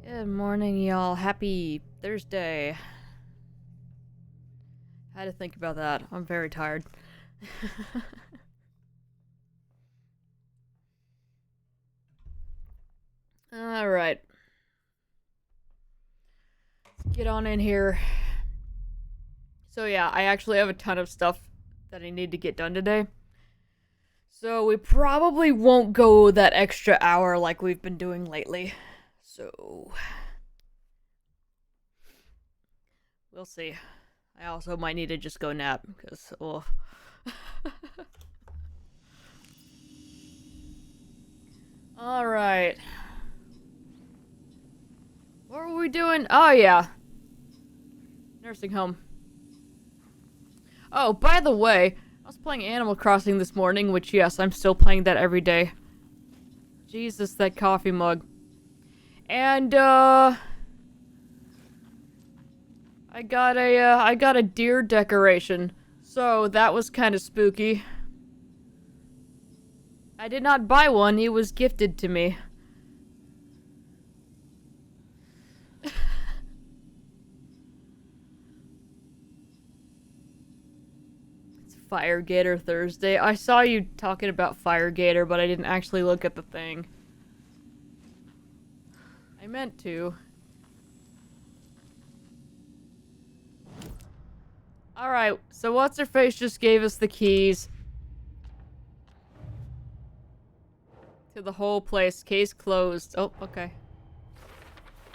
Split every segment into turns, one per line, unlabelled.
Good morning, y'all. Happy Thursday. Had to think about that. I'm very tired. Alright. Let's get on in here. So yeah, I actually have a ton of stuff that I need to get done today. So we probably won't go that extra hour like we've been doing lately. So we'll see. I also might need to just go nap because Alright. What were we doing? Oh yeah. Nursing home. Oh, by the way, I was playing Animal Crossing this morning, which yes, I'm still playing that every day. Jesus, that coffee mug. And I got a deer decoration. So that was kind of spooky. I did not buy one, it was gifted to me. It's Fire Gator Thursday. I saw you talking about Fire Gator, but I didn't actually look at the thing. I meant to. Alright, so What's-Her-Face just gave us the keys to the whole place. Case closed. Oh, okay.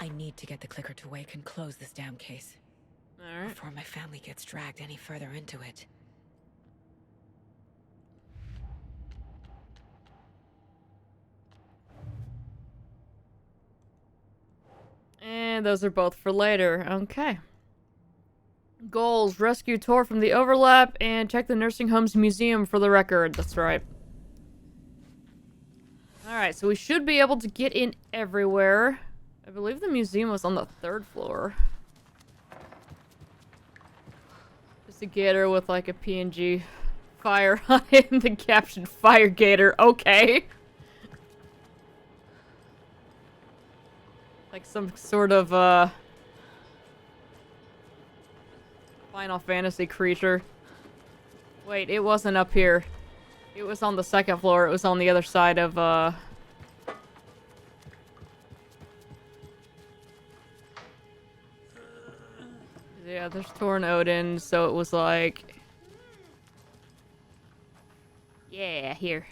I need to get the clicker to wake and close this damn case.
Alright.
Before my family gets dragged any further into it.
And those are both for later. Okay. Goals. Rescue Tor from the overlap and check the nursing home's museum for the record. That's right. Alright, so we should be able to get in everywhere. I believe the museum was on the 3rd floor. Just a gator with like a PNG fire on it and the caption Fire Gator. Okay. Like some sort of Final Fantasy creature. Wait, it wasn't up here. It was on the 2nd floor. It was on the other side of yeah, there's Torn Odin, so it was like... Yeah, here.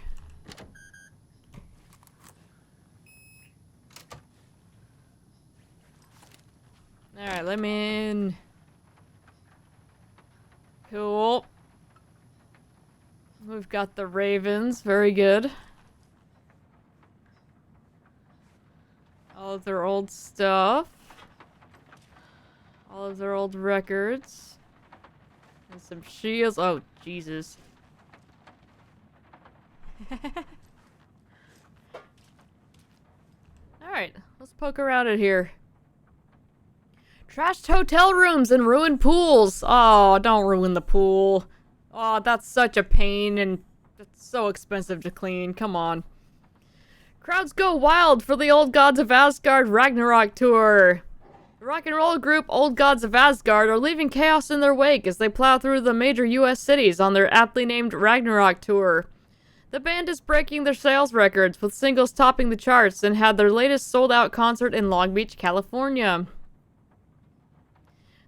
Alright, let me in. Cool. We've got the Ravens. Very good. All of their old stuff. All of their old records. And some shields. Oh, Jesus. Alright, let's poke around it here. Trashed hotel rooms and ruined pools. Oh, don't ruin the pool. Oh, that's such a pain and it's so expensive to clean. Come on. Crowds go wild for the Old Gods of Asgard Ragnarok tour. The rock and roll group Old Gods of Asgard are leaving chaos in their wake as they plow through the major US cities on their aptly named Ragnarok tour. The band is breaking their sales records with singles topping the charts and had their latest sold-out concert in Long Beach, California.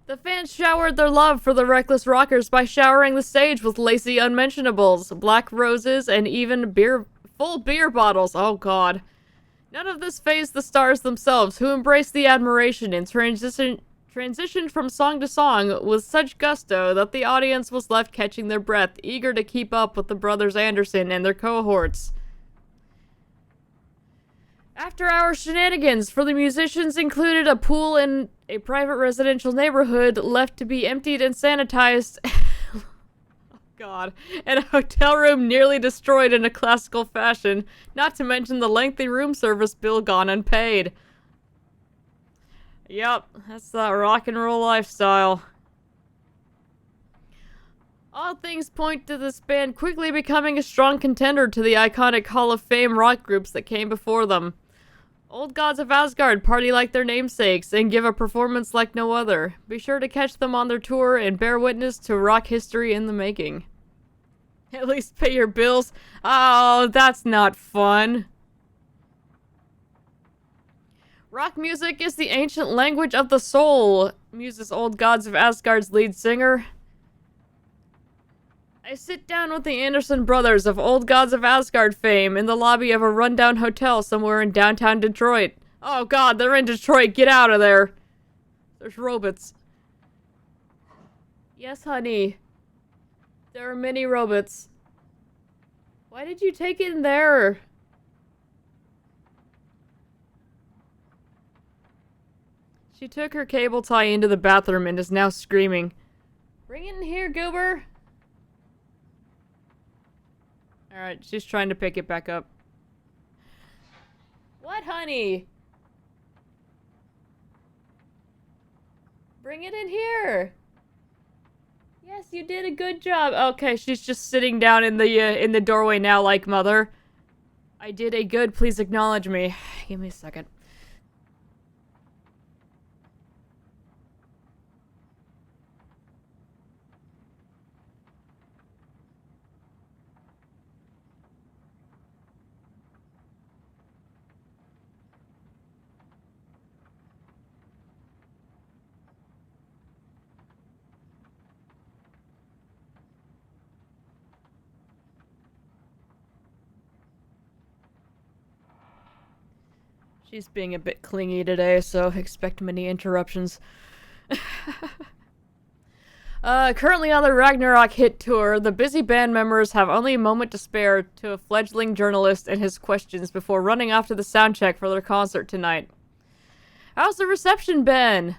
The fans showered their love for the Reckless Rockers by showering the stage with lacy unmentionables, black roses, and even full beer bottles. Oh god. None of this fazed the stars themselves, who embraced the admiration and transitioned from song to song with such gusto that the audience was left catching their breath, eager to keep up with the brothers Anderson and their cohorts. After-hour shenanigans for the musicians included a pool in a private residential neighborhood left to be emptied and sanitized. Oh god. And a hotel room nearly destroyed in a classical fashion, not to mention the lengthy room service bill gone unpaid. Yep, that's that rock and roll lifestyle. All things point to this band quickly becoming a strong contender to the iconic Hall of Fame rock groups that came before them. Old gods of Asgard party like their namesakes and give a performance like no other. Be sure to catch them on their tour and bear witness to rock history in the making. At least pay your bills. Oh, that's not fun. Rock music is the ancient language of the soul, muses Old Gods of Asgard's lead singer. I sit down with the Anderson brothers of Old Gods of Asgard fame in the lobby of a rundown hotel somewhere in downtown Detroit. Oh god, they're in Detroit. Get out of there. There's robots. Yes, honey. There are many robots. Why did you take it in there? She took her cable tie into the bathroom and is now screaming. Bring it in here, Goober. Alright, she's trying to pick it back up. What, honey? Bring it in here. Yes, you did a good job. Okay, she's just sitting down in the doorway now like, Mother. I did a good, please acknowledge me. Give me a second. She's being a bit clingy today, so expect many interruptions. Currently on the Ragnarok hit tour, the busy band members have only a moment to spare to a fledgling journalist and his questions before running off to the soundcheck for their concert tonight. How's the reception been?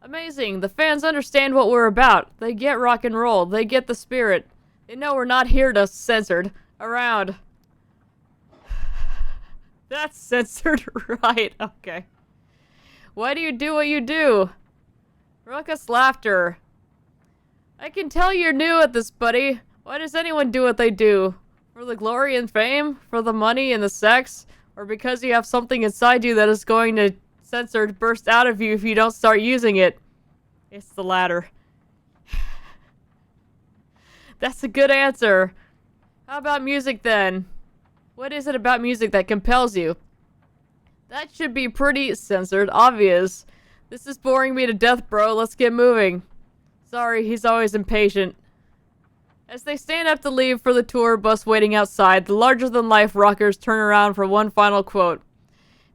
Amazing. The fans understand what we're about. They get rock and roll. They get the spirit. They know we're not here to censored around. That's censored, right? Okay. Why do you do what you do? Raucous laughter. I can tell you're new at this, buddy. Why does anyone do what they do? For the glory and fame? For the money and the sex? Or because you have something inside you that is going to censored burst out of you if you don't start using it? It's the latter. That's a good answer. How about music then? What is it about music that compels you? That should be pretty censored, obvious. This is boring me to death, bro. Let's get moving. Sorry, he's always impatient. As they stand up to leave for the tour bus waiting outside, the larger-than-life rockers turn around for one final quote.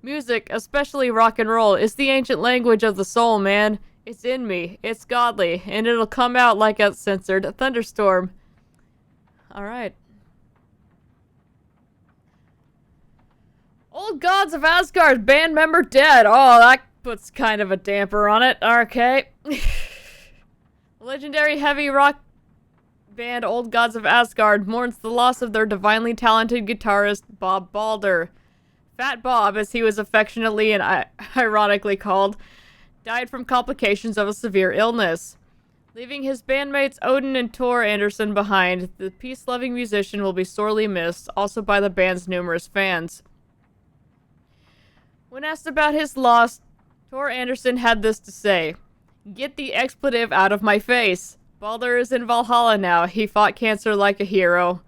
Music, especially rock and roll, is the ancient language of the soul, man. It's in me. It's godly, and it'll come out like a censored thunderstorm. Alright. Old Gods of Asgard band member dead. Oh, that puts kind of a damper on it. Okay. Legendary heavy rock band Old Gods of Asgard mourns the loss of their divinely talented guitarist, Bob Balder. Fat Bob, as he was affectionately and ironically called, died from complications of a severe illness. Leaving his bandmates Odin and Tor Anderson behind, the peace-loving musician will be sorely missed, also by the band's numerous fans. When asked about his loss, Tor Anderson had this to say. Get the expletive out of my face. Balder is in Valhalla now. He fought cancer like a hero.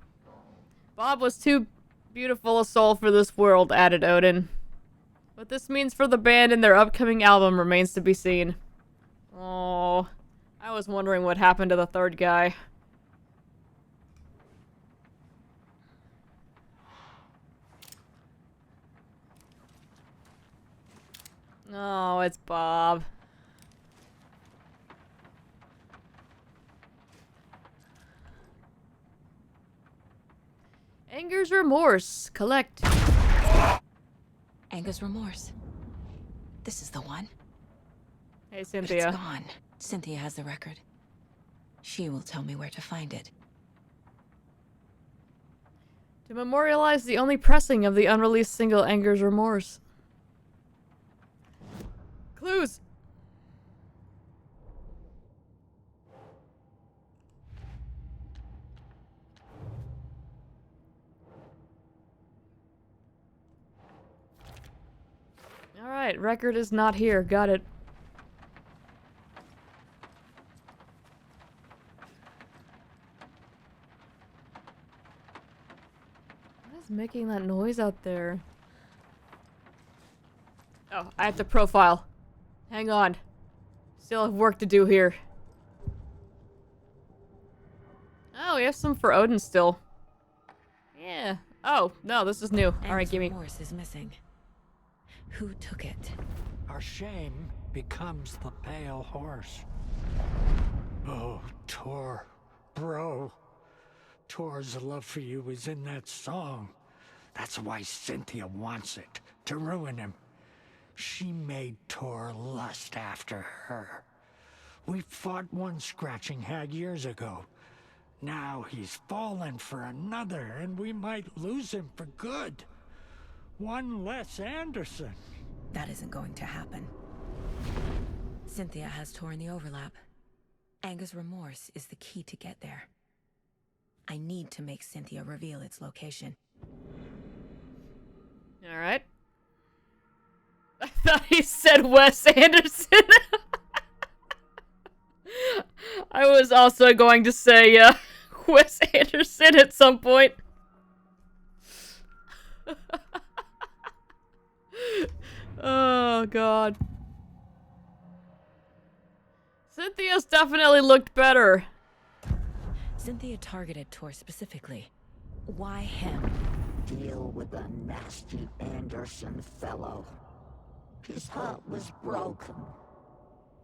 Bob was too beautiful a soul for this world, added Odin. What this means for the band and their upcoming album remains to be seen. Oh, I was wondering what happened to the third guy. Oh, it's Bob. Anger's remorse. Collect.
Anger's remorse. This is the one.
Hey,
But
Cynthia.
it's gone. Cynthia has the record. She will tell me where to find it.
To memorialize the only pressing of the unreleased single Anger's Remorse. Clues! Alright, record is not here. Got it. What is making that noise out there? Oh, I have to profile. Hang on. Still have work to do here. Oh, we have some for Odin still. Yeah. Oh, no, this is new. Alright, give me.
Remorse is missing. Who took it?
Our shame becomes the pale horse. Oh, Tor. Bro. Tor's love for you is in that song. That's why Cynthia wants it, to ruin him. She made Tor lust after her. We fought one scratching hag years ago. Now he's fallen for another, and we might lose him for good. One less Anderson.
That isn't going to happen. Cynthia has Tor in the overlap. Anger's remorse is the key to get there. I need to make Cynthia reveal its location.
Alright. I thought he said Wes Anderson. I was also going to say, Wes Anderson at some point. Oh, God. Cynthia's definitely looked better.
Cynthia targeted Tor specifically. Why him?
Deal with the nasty Anderson fellow. His heart was broken.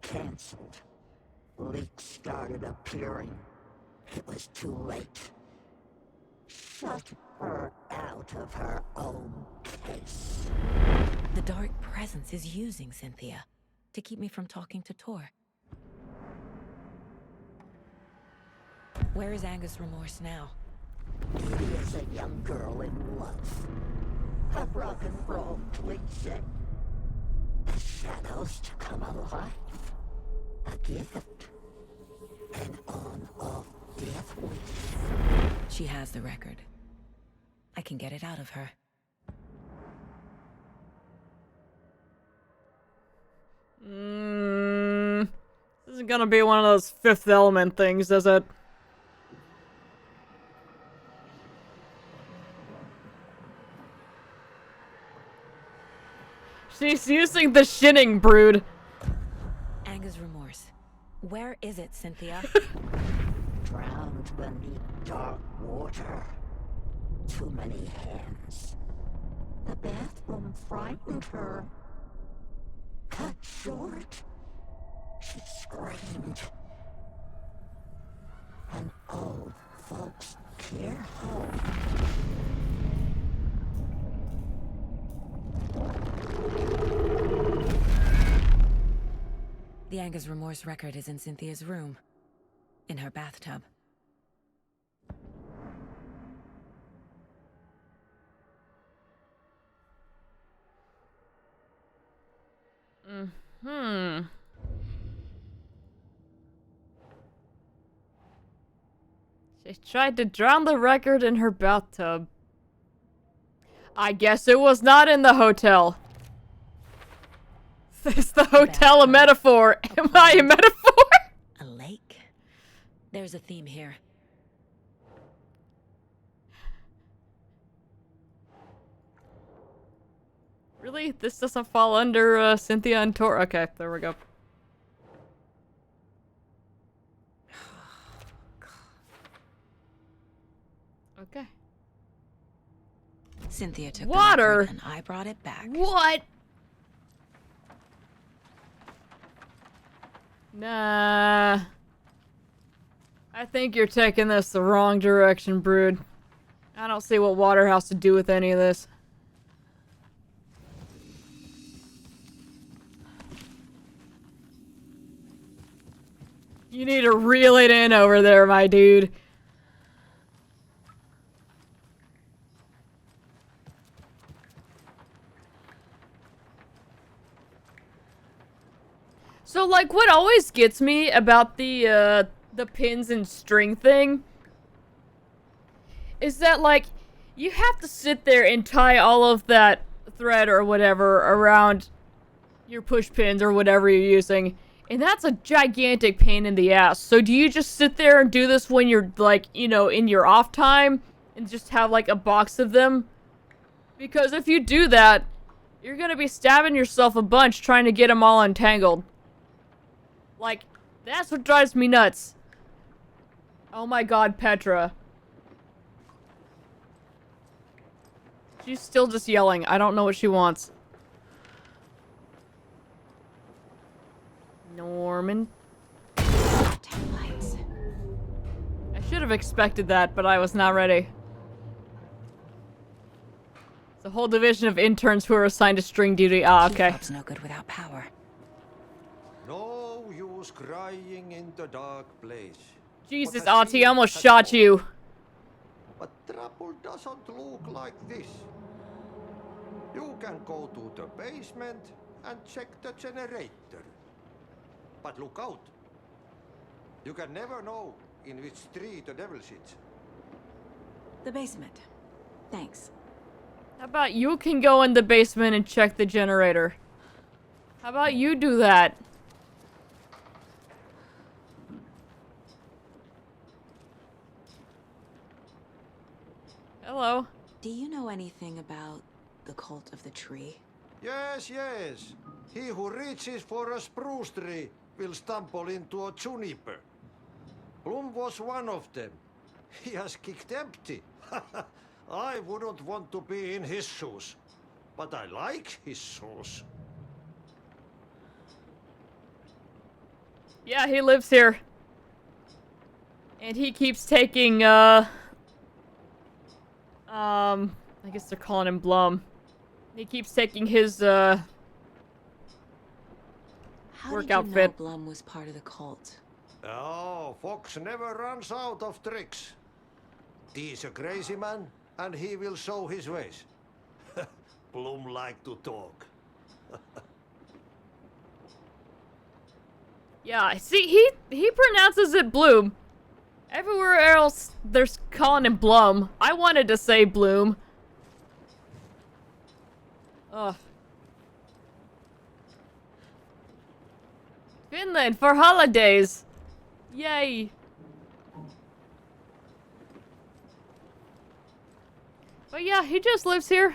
Cancelled. Leaks started appearing. It was too late. Shut her out of her own case.
The dark presence is using Cynthia to keep me from talking to Tor. Where is Anger's remorse now?
He is a young girl in love. Her rock and roll exist. The shadows to come alive. A gift. An on-off death wish.
She has the record. I can get it out of her.
This isn't gonna be one of those Fifth Element things, is it? She's using the shinning brood.
Anger's remorse. Where is it, Cynthia?
Drowned beneath dark water. Too many hands. The bathroom frightened her. Cut short. She screamed. An old folks care home.
The Anger's remorse record is in Cynthia's room. In her bathtub.
She tried to drown the record in her bathtub. I guess it was not in the hotel. Is the hotel a metaphor? Am I a metaphor?
A lake? There's a theme here.
Really? This doesn't fall under Cynthia and Tor? Okay, there we go. Okay.
Cynthia took
Water!
the record and I brought it back.
What? Nah. I think you're taking this the wrong direction, Brood. I don't see what water has to do with any of this. You need to reel it in over there, my dude. So, like, what always gets me about the pins and string thing is that, like, you have to sit there and tie all of that thread or whatever around your push pins or whatever you're using. And that's a gigantic pain in the ass. So do you just sit there and do this when you're, like, you know, in your off time? And just have, like, a box of them? Because if you do that, you're gonna be stabbing yourself a bunch trying to get them all untangled. Like, that's what drives me nuts. Oh my god, Petra. She's still just yelling. I don't know what she wants. Norman.
Templates.
I should have expected that, but I was not ready. It's a whole division of interns who are assigned to string duty. Ah, okay.
Keyfob's no good without power.
No use crying in the dark place.
Jesus,
What I
Ahti,
see
I almost
has
shot
gone.
you.
But trouble doesn't look like this. You can go to the basement and check the generator. But look out. You can never know in which tree the devil sits.
The basement. Thanks.
How about you can go in the basement and check the generator? How about you do that? Hello.
Do you know anything about the Cult of the Tree?
Yes, yes. He who reaches for a spruce tree will stumble into a juniper. Bloom was one of them. He has kicked empty. I wouldn't want to be in his shoes. But I like his shoes.
Yeah, he lives here. And he keeps taking, I guess they're calling him Blum. He keeps taking his,
How
work
did you
outfit.
know Blum was part of the cult?
Oh, Fox never runs out of tricks. He's a crazy man, and he will show his ways. Bloom like to talk.
Yeah, see, he pronounces it Bloom. Everywhere else, they're calling him Blum. I wanted to say Bloom. Ugh. Finland for holidays. Yay. But yeah, he just lives here.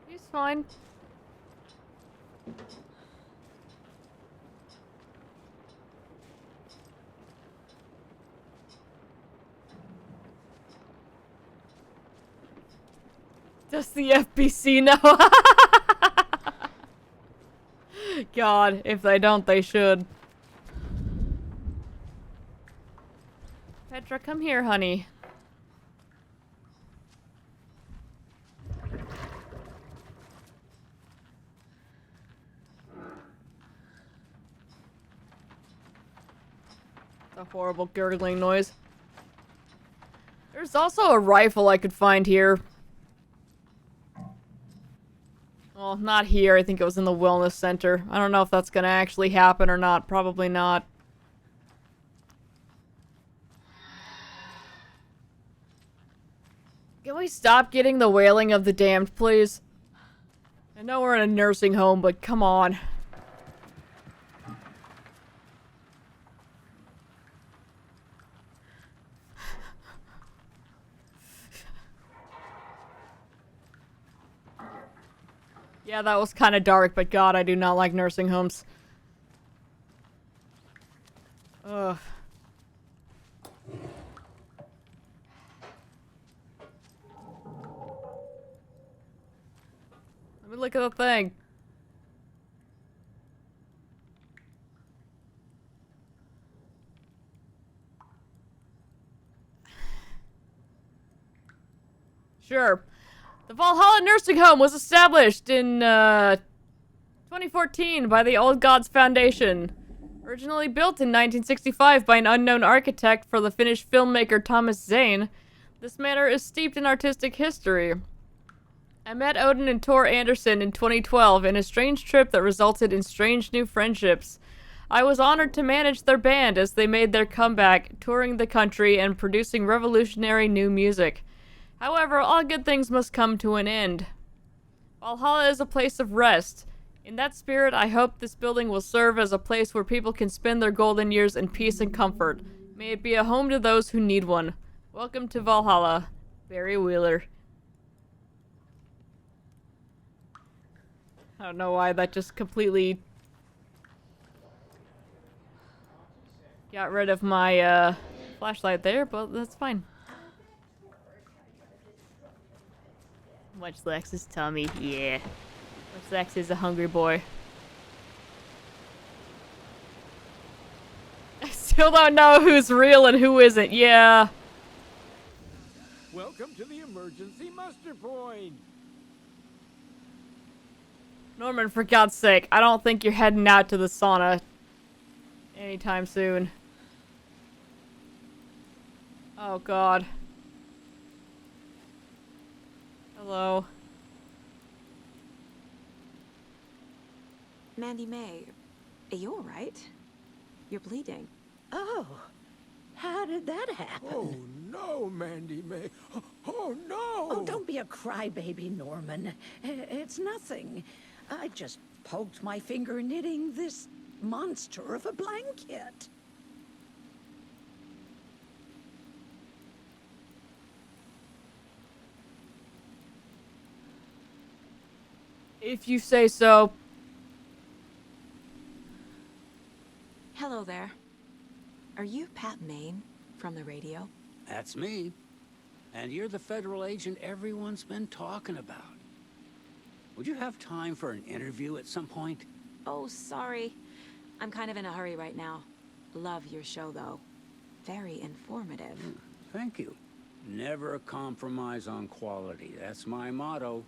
He's fine. Does the FBC know? God, if they don't, they should. Petra, come here, honey. A horrible gurgling noise. There's also a rifle I could find here. Well, not here. I think it was in the wellness center. I don't know if that's gonna actually happen or not. Probably not. Can we stop getting the wailing of the damned, please? I know we're in a nursing home, but come on. Yeah, that was kind of dark, but God, I do not like nursing homes. Ugh. Let me look at the thing. Sure. The Valhalla Nursing Home was established in 2014 by the Old Gods Foundation. Originally built in 1965 by an unknown architect for the Finnish filmmaker Thomas Zane, this manor is steeped in artistic history. I met Odin and Tor Anderson in 2012 in a strange trip that resulted in strange new friendships. I was honored to manage their band as they made their comeback, touring the country and producing revolutionary new music. However, all good things must come to an end. Valhalla is a place of rest. In that spirit, I hope this building will serve as a place where people can spend their golden years in peace and comfort. May it be a home to those who need one. Welcome to Valhalla, Barry Wheeler. I don't know why that just completely got rid of my flashlight there, but that's fine. Much Lex's tummy, yeah. Much Lex is a hungry boy. I still don't know who's real and who isn't, yeah.
Welcome to the emergency muster point.
Norman, for God's sake, I don't think you're heading out to the sauna anytime soon. Oh, God. Hello.
Mandy May, are you alright? You're bleeding.
Oh, how did that happen?
Oh no, Mandy May. Oh no!
Oh, don't be a crybaby, Norman. It's nothing. I just poked my finger knitting this monster of a blanket.
If you say so.
Hello there. Are you Pat Maine from the radio?
That's me. And you're the federal agent everyone's been talking about. Would you have time for an interview at some point?
Oh, sorry. I'm kind of in a hurry right now. Love your show, though. Very informative.
Thank you. Never compromise on quality. That's my motto.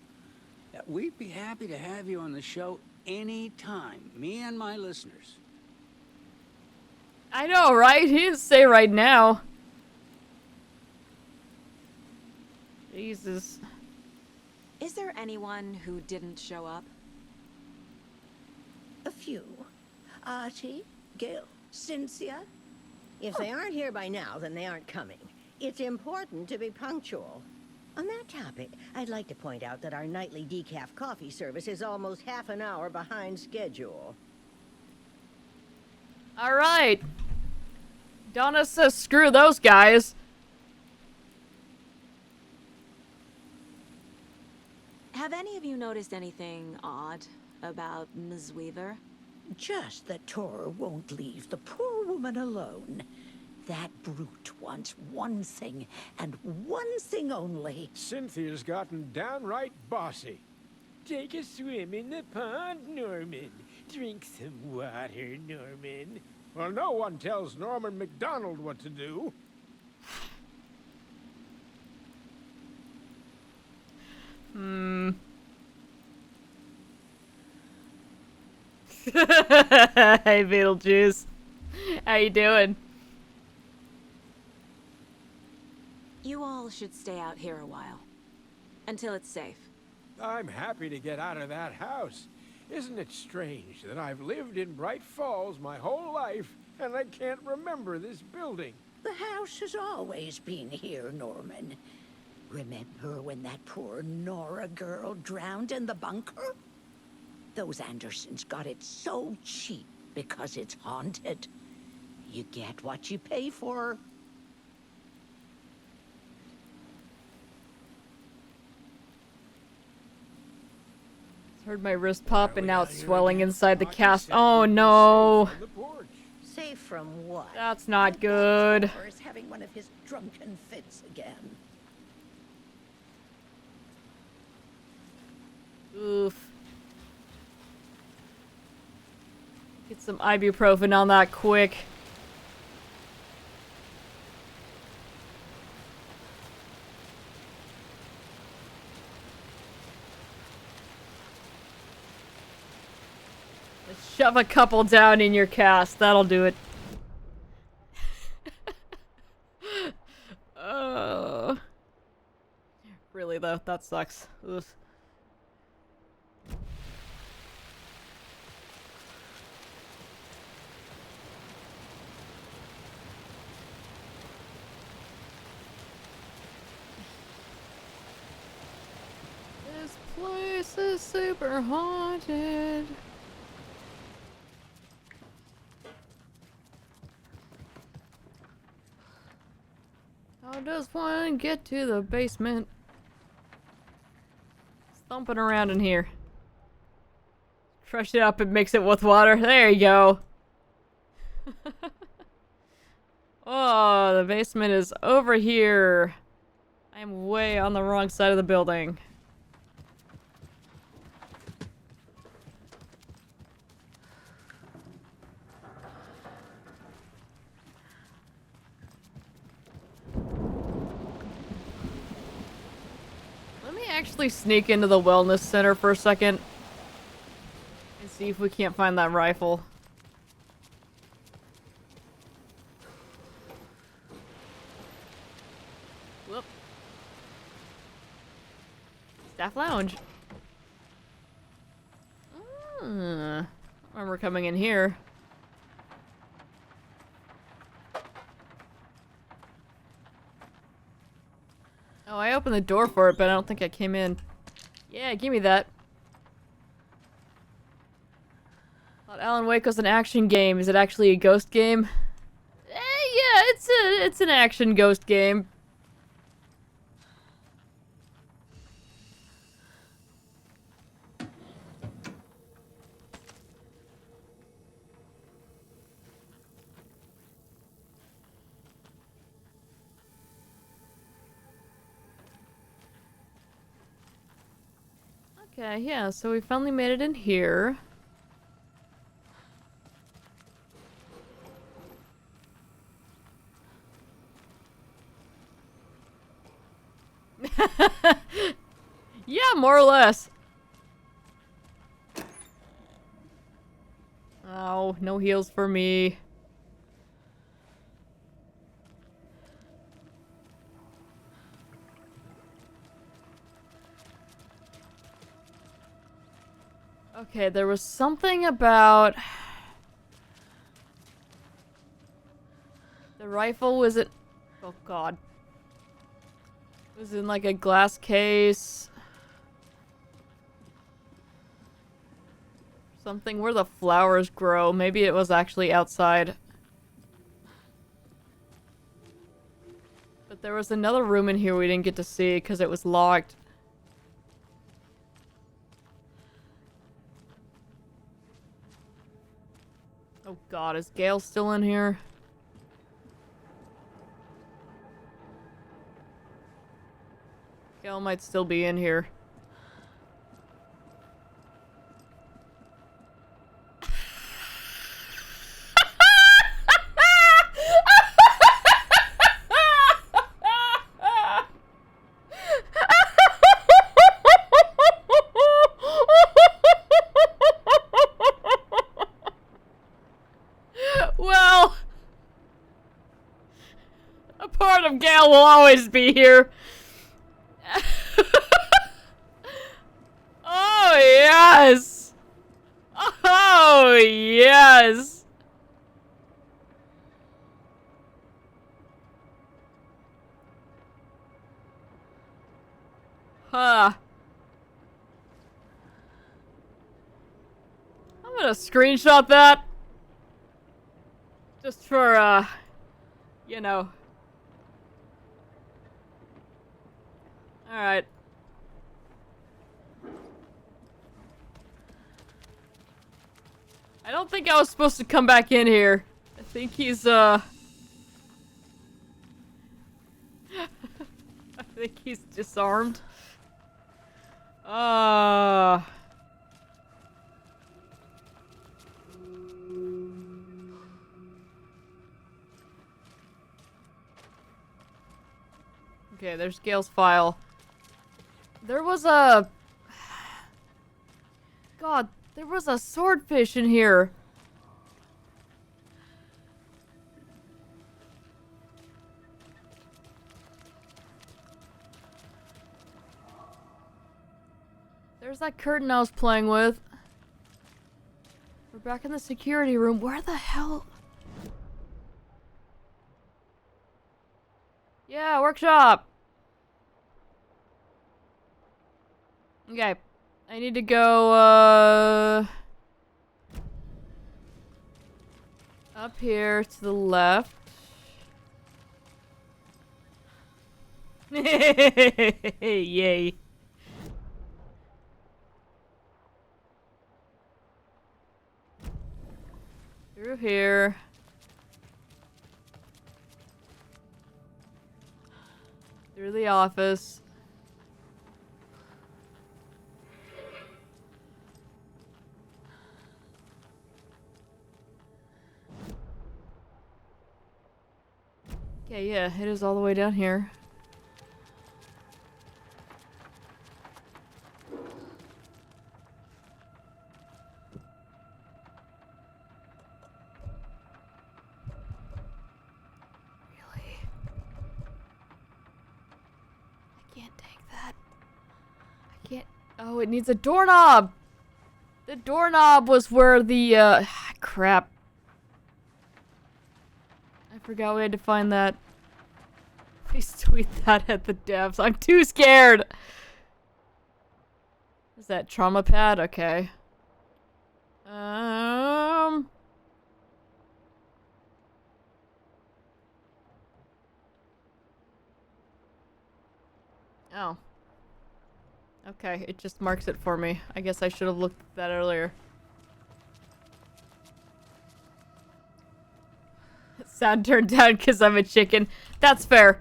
We'd be happy to have you on the show anytime. Me and my listeners.
I know, right? He didn't say right now. Jesus.
Is there anyone who didn't show up?
A few. Archie, Gil, Cynthia.
If they aren't here by now, then they aren't coming. It's important to be punctual. On that topic, I'd like to point out that our nightly decaf coffee service is almost half an hour behind schedule.
Alright. Donna says screw those guys.
Have any of you noticed anything odd about Ms. Weaver?
Just that Tor won't leave the poor woman alone. That brute wants one thing, and one thing only.
Cynthia's gotten downright bossy. Take a swim in the pond, Norman. Drink some water, Norman. Well, no one tells Norman McDonald what to do.
Hey, Beetlejuice. How you doing?
You all should stay out here a while. Until it's safe.
I'm happy to get out of that house. Isn't it strange that I've lived in Bright Falls my whole life and I can't remember this building?
The house has always been here, Norman. Remember when that poor Nora girl drowned in the bunker? Those Andersons got it so cheap because it's haunted. You get what you pay for.
Heard my wrist pop and now it's swelling inside the cast. Oh no.
Safe from what?
That's not good.
Or is having one of his drunken fits again.
Oof. Get some ibuprofen on that quick. Let's shove a couple down in your cast. That'll do it. Really though, that sucks. Oof. place is super haunted. How does one get to the basement? Thumping around in here. Crush it up and mix it with water. There you go. Oh, the basement is over here. I am way on the wrong side of the building. Let me actually sneak into the wellness center for a second and see if we can't find that rifle. Whoop. Staff lounge. I remember coming in here. Oh, I opened the door for it, but I don't think I came in. Yeah, give me that. Thought Alan Wake was an action game. Is it actually a ghost game? Yeah, it's an action ghost game. Okay, yeah, so we finally made it in here. Yeah, more or less. Oh, no heals for me. Okay, there was something about... The rifle was it... Oh god. It was in like a glass case. Something where the flowers grow. Maybe it was actually outside. But there was another room in here we didn't get to see because it was locked. Oh god, is Gale still in here? Gale might still be in here. Well, a part of Gale will always be here. Oh, yes. Oh, yes. Huh. I'm gonna screenshot that. Just for, you know. Alright. I don't think I was supposed to come back in here. I think he's, I think he's disarmed. Okay, there's Gale's file. There was a... God, there was a swordfish in here. There's that curtain I was playing with. We're back in the security room. Where the hell? Yeah, workshop. Okay, I need to go, up here to the left. Yay. Through here. Through the office. Okay, yeah, it is all the way down here. Really? I can't take that. I can't. Oh, it needs a doorknob! The doorknob was where the, crap. I forgot we had to find that. Please tweet that at the devs. I'm too scared! Is that trauma pad? Okay. Oh. Okay, it just marks it for me. I guess I should have looked at that earlier. Sound turned down because I'm a chicken. That's fair.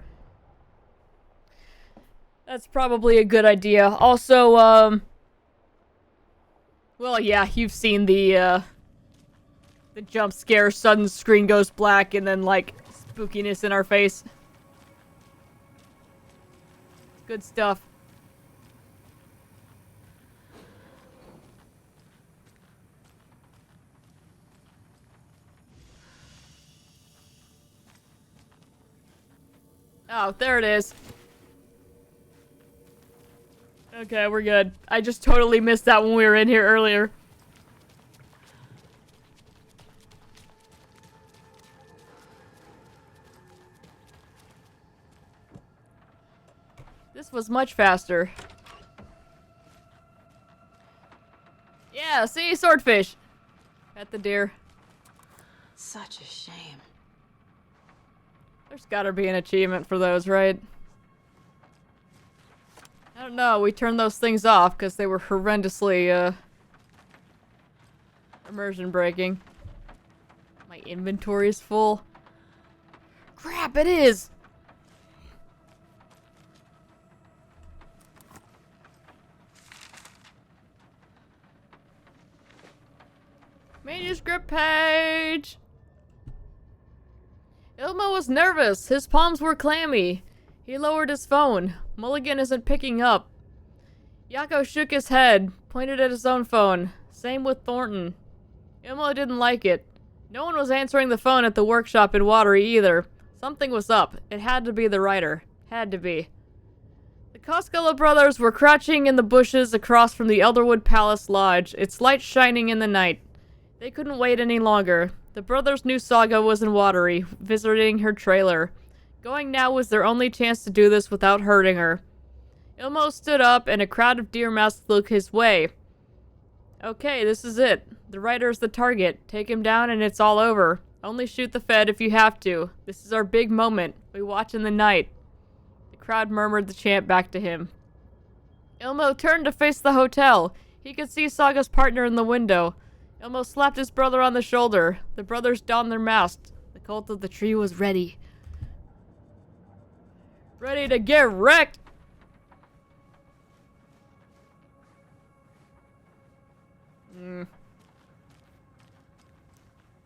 That's probably a good idea. Also, well, yeah, you've seen the jump scare, sudden screen goes black, and then, like, spookiness in our face. Good stuff. Oh, there it is. Okay, we're good. I just totally missed that when we were in here earlier. This was much faster. Yeah, see? Swordfish. At the deer.
Such a shame.
There's gotta be an achievement for those, right? I don't know, we turned those things off because they were horrendously, immersion breaking. My inventory is full. Crap, it is! Manuscript page! Ilmo was nervous. His palms were clammy. He lowered his phone. Mulligan isn't picking up. Yako shook his head, pointed at his own phone. Same with Thornton. Ilmo didn't like it. No one was answering the phone at the workshop in Watery either. Something was up. It had to be the writer. Had to be. The Koskela brothers were crouching in the bushes across from the Elderwood Palace Lodge, its light shining in the night. They couldn't wait any longer. The brothers knew Saga was in Watery, visiting her trailer. Going now was their only chance to do this without hurting her. Ilmo stood up, and a crowd of deer masks looked his way. Okay, this is it. The writer's the target. Take him down and it's all over. Only shoot the Fed if you have to. This is our big moment. We watch in the night. The crowd murmured the chant back to him. Ilmo turned to face the hotel. He could see Saga's partner in the window. Ilmo slapped his brother on the shoulder. The brothers donned their masks. The cult of the tree was ready. Ready to get wrecked!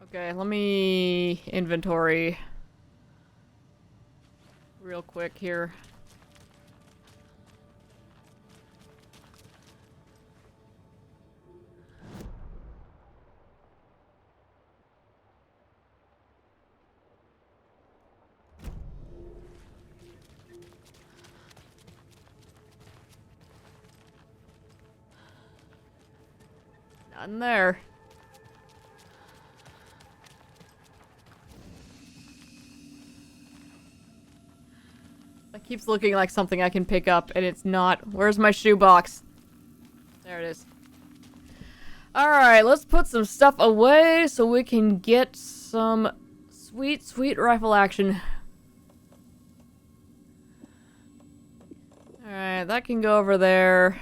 Okay, let me inventory real quick here. Nothing there. That keeps looking like something I can pick up, and it's not. Where's my shoebox? There it is. Alright, let's put some stuff away so we can get some sweet, sweet rifle action. Alright, that can go over there.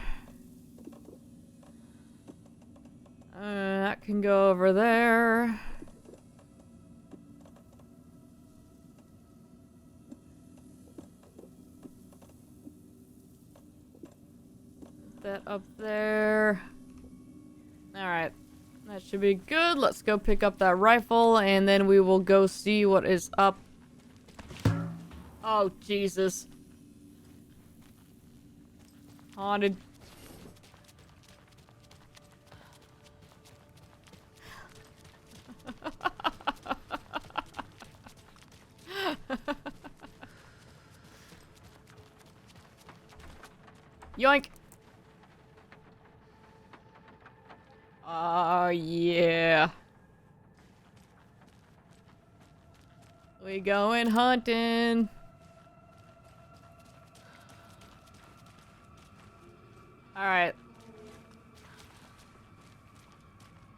That can go over there. That up there. Alright. That should be good. Let's go pick up that rifle and then we will go see what is up. Oh, Jesus. Haunted. Yoink! Oh, yeah. We going hunting. Alright.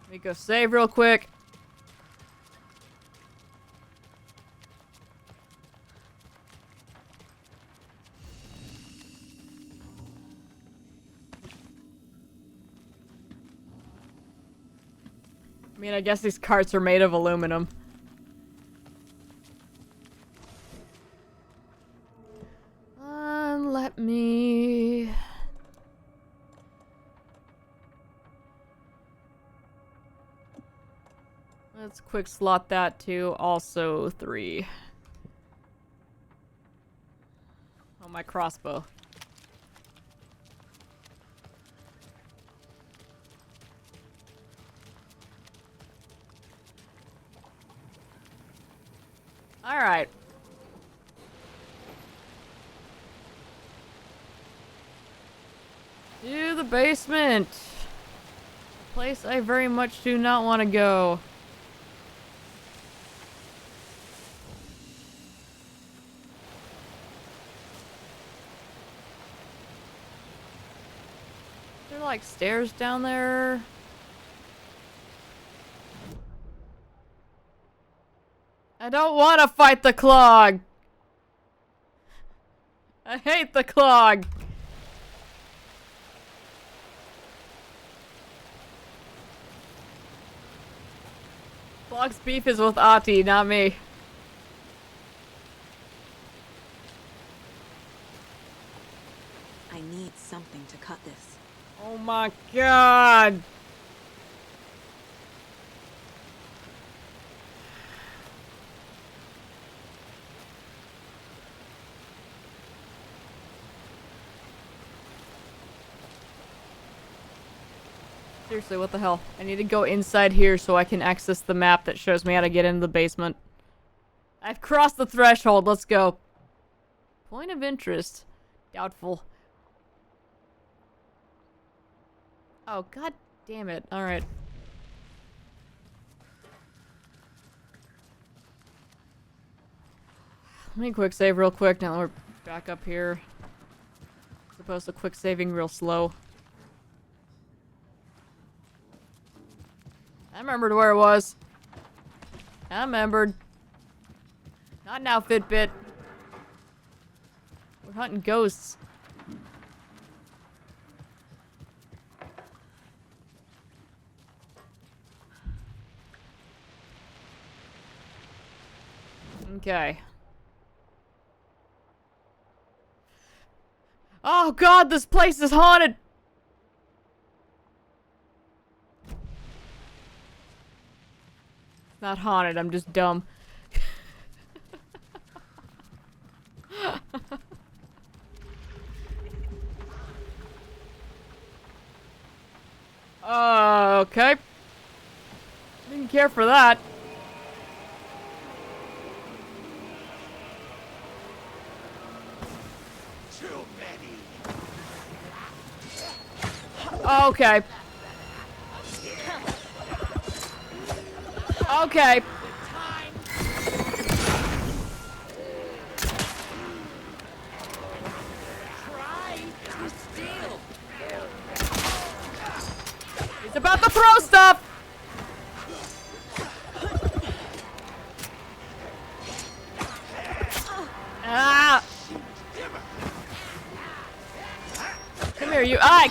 Let me go save real quick. I mean, I guess these carts are made of aluminum. Let me... Let's quick slot that to also 3. Oh, my crossbow. Alright. To the basement. A place I very much do not want to go. Is there like stairs down there? I don't want to fight the clog. I hate the clog. Clog's beef is with Ahti, not me.
I need something to cut this.
Oh my god. Seriously, what the hell? I need to go inside here so I can access the map that shows me how to get into the basement. I've crossed the threshold, let's go. Point of interest. Doubtful. Oh, god damn it. Alright. Let me quick save real quick now that we're back up here. As opposed to quick saving real slow. I remembered where it was. I remembered. Not now, Fitbit. We're hunting ghosts. Okay. Oh god, this place is haunted! It's not haunted, I'm just dumb. Okay. Didn't care for that. Okay. Okay. about to throw stuff! Ah! Come here, you. Ah!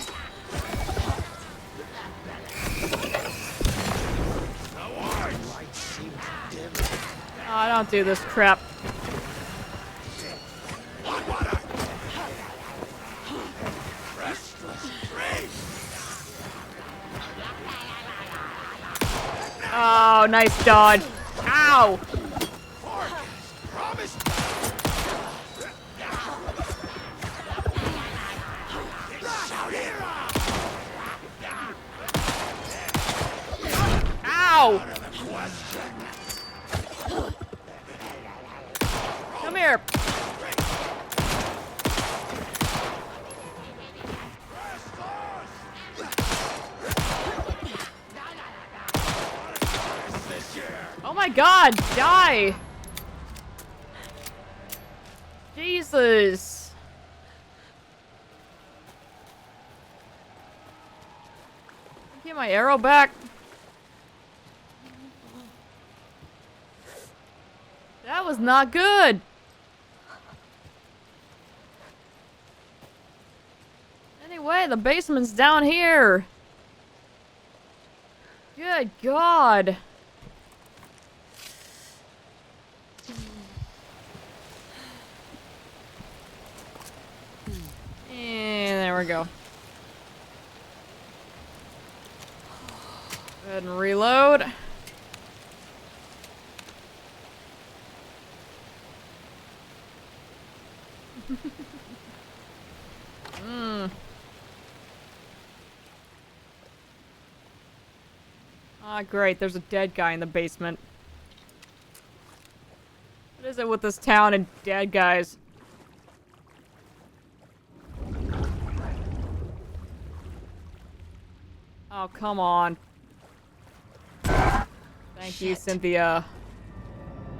Oh, don't do this crap. Oh, nice dodge. Ow! Ow! Come here. Oh my god, die! Jesus. Get my arrow back. That was not good. Anyway, the basement's down here. Good God. And there we go. Go ahead and reload. Ah, great. There's a dead guy in the basement. What is it with this town and dead guys? Oh, come on. Thank you, Cynthia.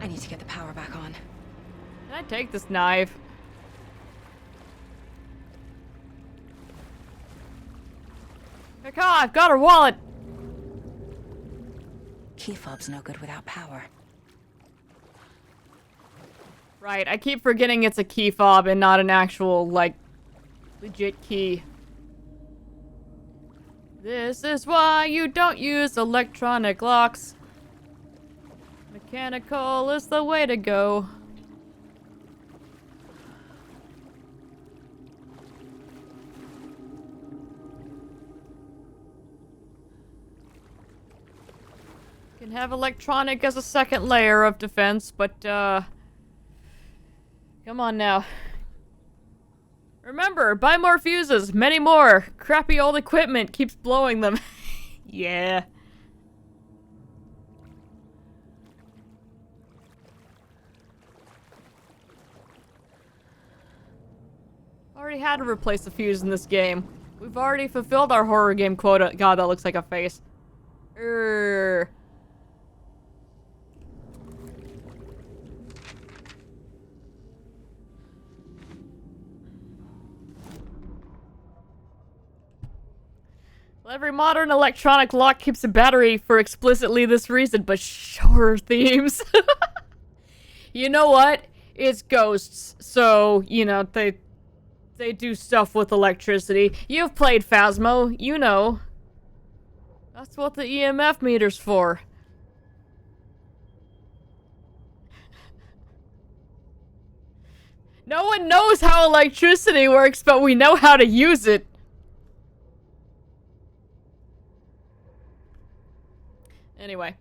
I need to get the power back on.
Can I take this knife? Caw, I've got her wallet!
Key fob's no good without power.
Right, I keep forgetting it's a key fob and not an actual, like, legit key. This is why you don't use electronic locks. Mechanical is the way to go. Can have electronic as a second layer of defense, but, come on now. Remember, buy more fuses, many more. Crappy old equipment keeps blowing them. Yeah. Already had to replace the fuse in this game. We've already fulfilled our horror game quota. God, that looks like a face. Well, every modern electronic lock keeps a battery for explicitly this reason, but horror themes. You know what? It's ghosts, so, you know, they do stuff with electricity. You've played Phasmo, you know. That's what the EMF meter's for. No one knows how electricity works, but we know how to use it. Anyway,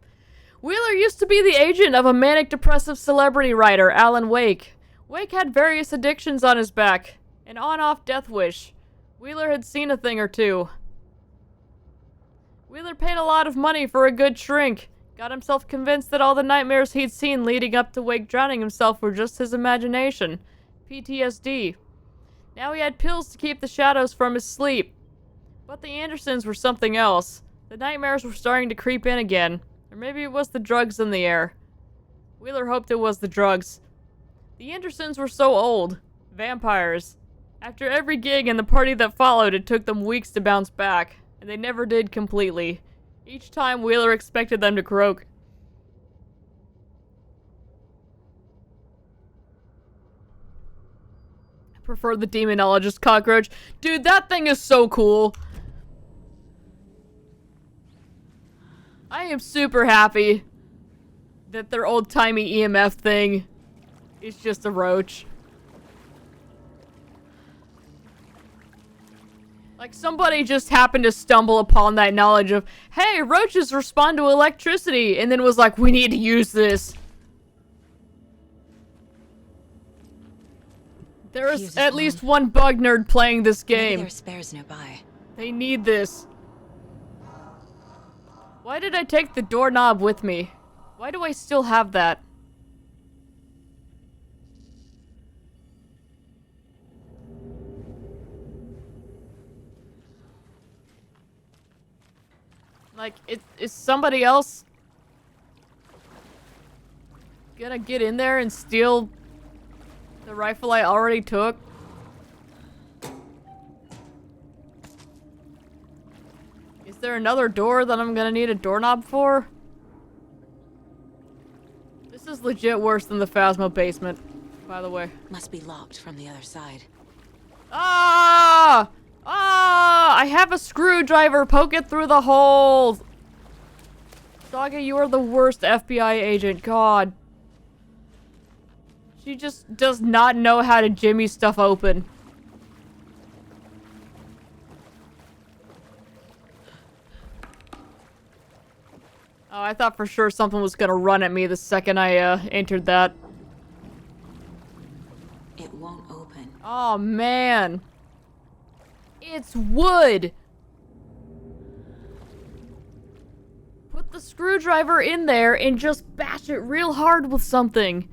Wheeler used to be the agent of a manic-depressive celebrity writer, Alan Wake. Wake had various addictions on his back. An on-off death wish. Wheeler had seen a thing or two. Wheeler paid a lot of money for a good shrink. Got himself convinced that all the nightmares he'd seen leading up to Wake drowning himself were just his imagination. PTSD. Now he had pills to keep the shadows from his sleep. But the Andersons were something else. The nightmares were starting to creep in again. Or maybe it was the drugs in the air. Wheeler hoped it was the drugs. The Andersons were so old. Vampires. After every gig and the party that followed, it took them weeks to bounce back. And they never did completely. Each time Wheeler expected them to croak. I prefer the demonologist cockroach. Dude, that thing is so cool. I am super happy that their old-timey EMF thing is just a roach. Like, somebody just happened to stumble upon that knowledge of, hey, roaches respond to electricity, and then was like, we need to use this. There is at least one bug nerd playing this game.
Maybe there's spares nearby.
They need this. Why did I take the doorknob with me? Why do I still have that? Like, is somebody else gonna get in there and steal the rifle I already took? Is there another door that I'm gonna need a doorknob for? This is legit worse than the Phasma basement, by the way.
Must be locked from the other side.
Ah! Ah! I have a screwdriver. Poke it through the holes. Saga, you are the worst FBI agent. God. She just does not know how to jimmy stuff open. Oh, I thought for sure something was gonna run at me the second I entered that.
It won't open.
Oh, man. It's wood. Put the screwdriver in there and just bash it real hard with something.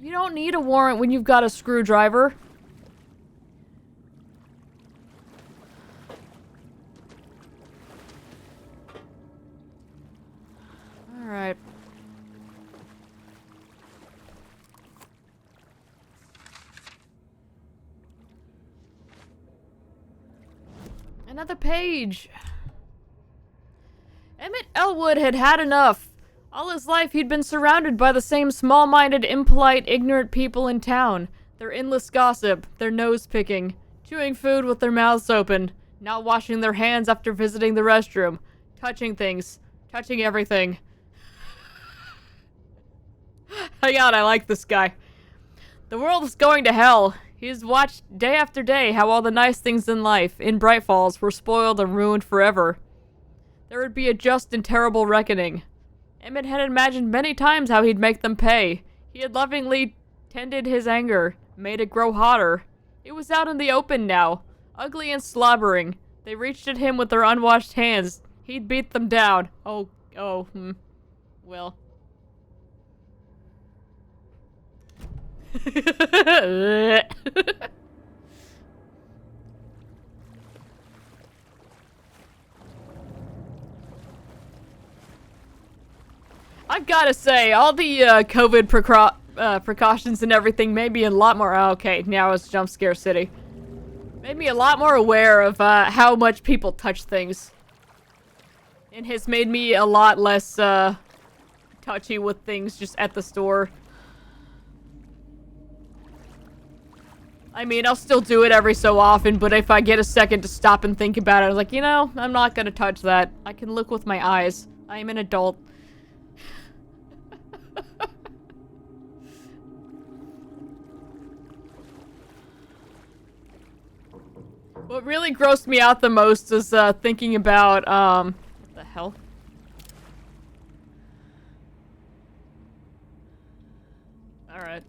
You don't need a warrant when you've got a screwdriver. Alright. Another page. Emmett Elwood had had enough. All his life he'd been surrounded by the same small-minded, impolite, ignorant people in town. Their endless gossip, their nose-picking, chewing food with their mouths open, not washing their hands after visiting the restroom, touching things, touching everything. God, I like this guy. The world is going to hell. He's watched day after day how all the nice things in life, in Bright Falls, were spoiled and ruined forever. There would be a just and terrible reckoning. Emmett had imagined many times how he'd make them pay. He had lovingly tended his anger, made it grow hotter. It was out in the open now, ugly and slobbering. They reached at him with their unwashed hands. He'd beat them down. Well. I've gotta say, all the COVID precautions and everything made me a lot more... okay, now it's Jump Scare City. Made me a lot more aware of how much people touch things. And has made me a lot less touchy with things just at the store. I mean, I'll still do it every so often, but if I get a second to stop and think about it, I'm like, you know, I'm not gonna touch that. I can look with my eyes. I am an adult. What really grossed me out the most is thinking about, what the hell? Alright.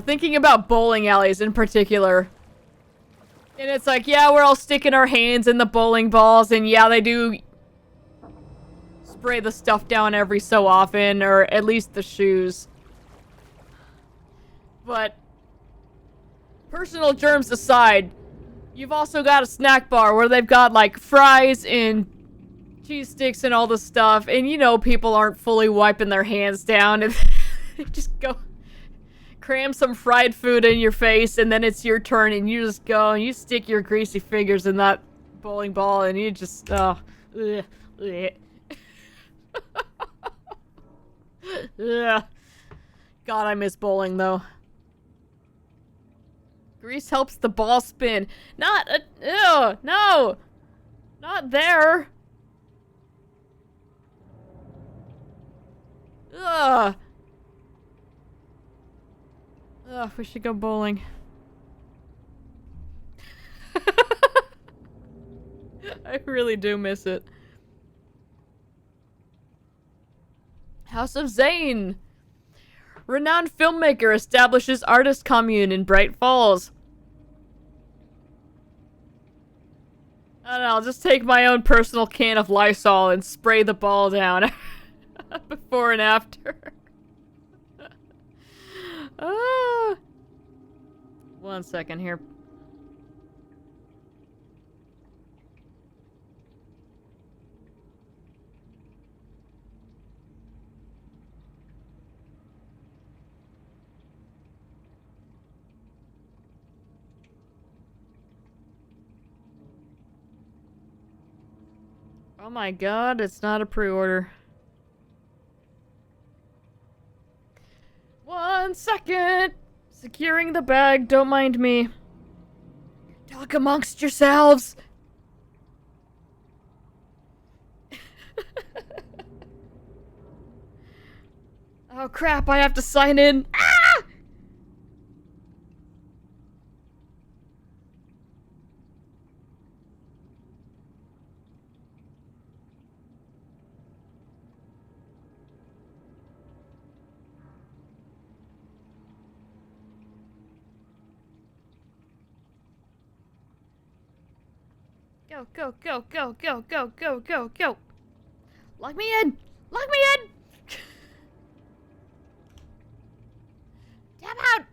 Thinking about bowling alleys in particular. And it's like, yeah, we're all sticking our hands in the bowling balls, and yeah, they do spray the stuff down every so often, or at least the shoes. But, personal germs aside, you've also got a snack bar where they've got, like, fries and cheese sticks and all this stuff, and you know people aren't fully wiping their hands down, and they just cram some fried food in your face, and then it's your turn, and you just go and you stick your greasy fingers in that bowling ball, and you just ugh. Ugh. God, I miss bowling though. Grease helps the ball spin. Not ew, no, not there. Ugh. Ugh, we should go bowling. I really do miss it. House of Zane. Renowned filmmaker establishes artist commune in Bright Falls. I don't know, I'll just take my own personal can of Lysol and spray the ball down before and after. One second here. Oh my god, it's not a pre-order. 1 second! Securing the bag, don't mind me. Talk amongst yourselves! Oh crap, I have to sign in. Ah! Go, go, go, go, go, go, go, go, go. Lock me in! Lock me in! Tap out!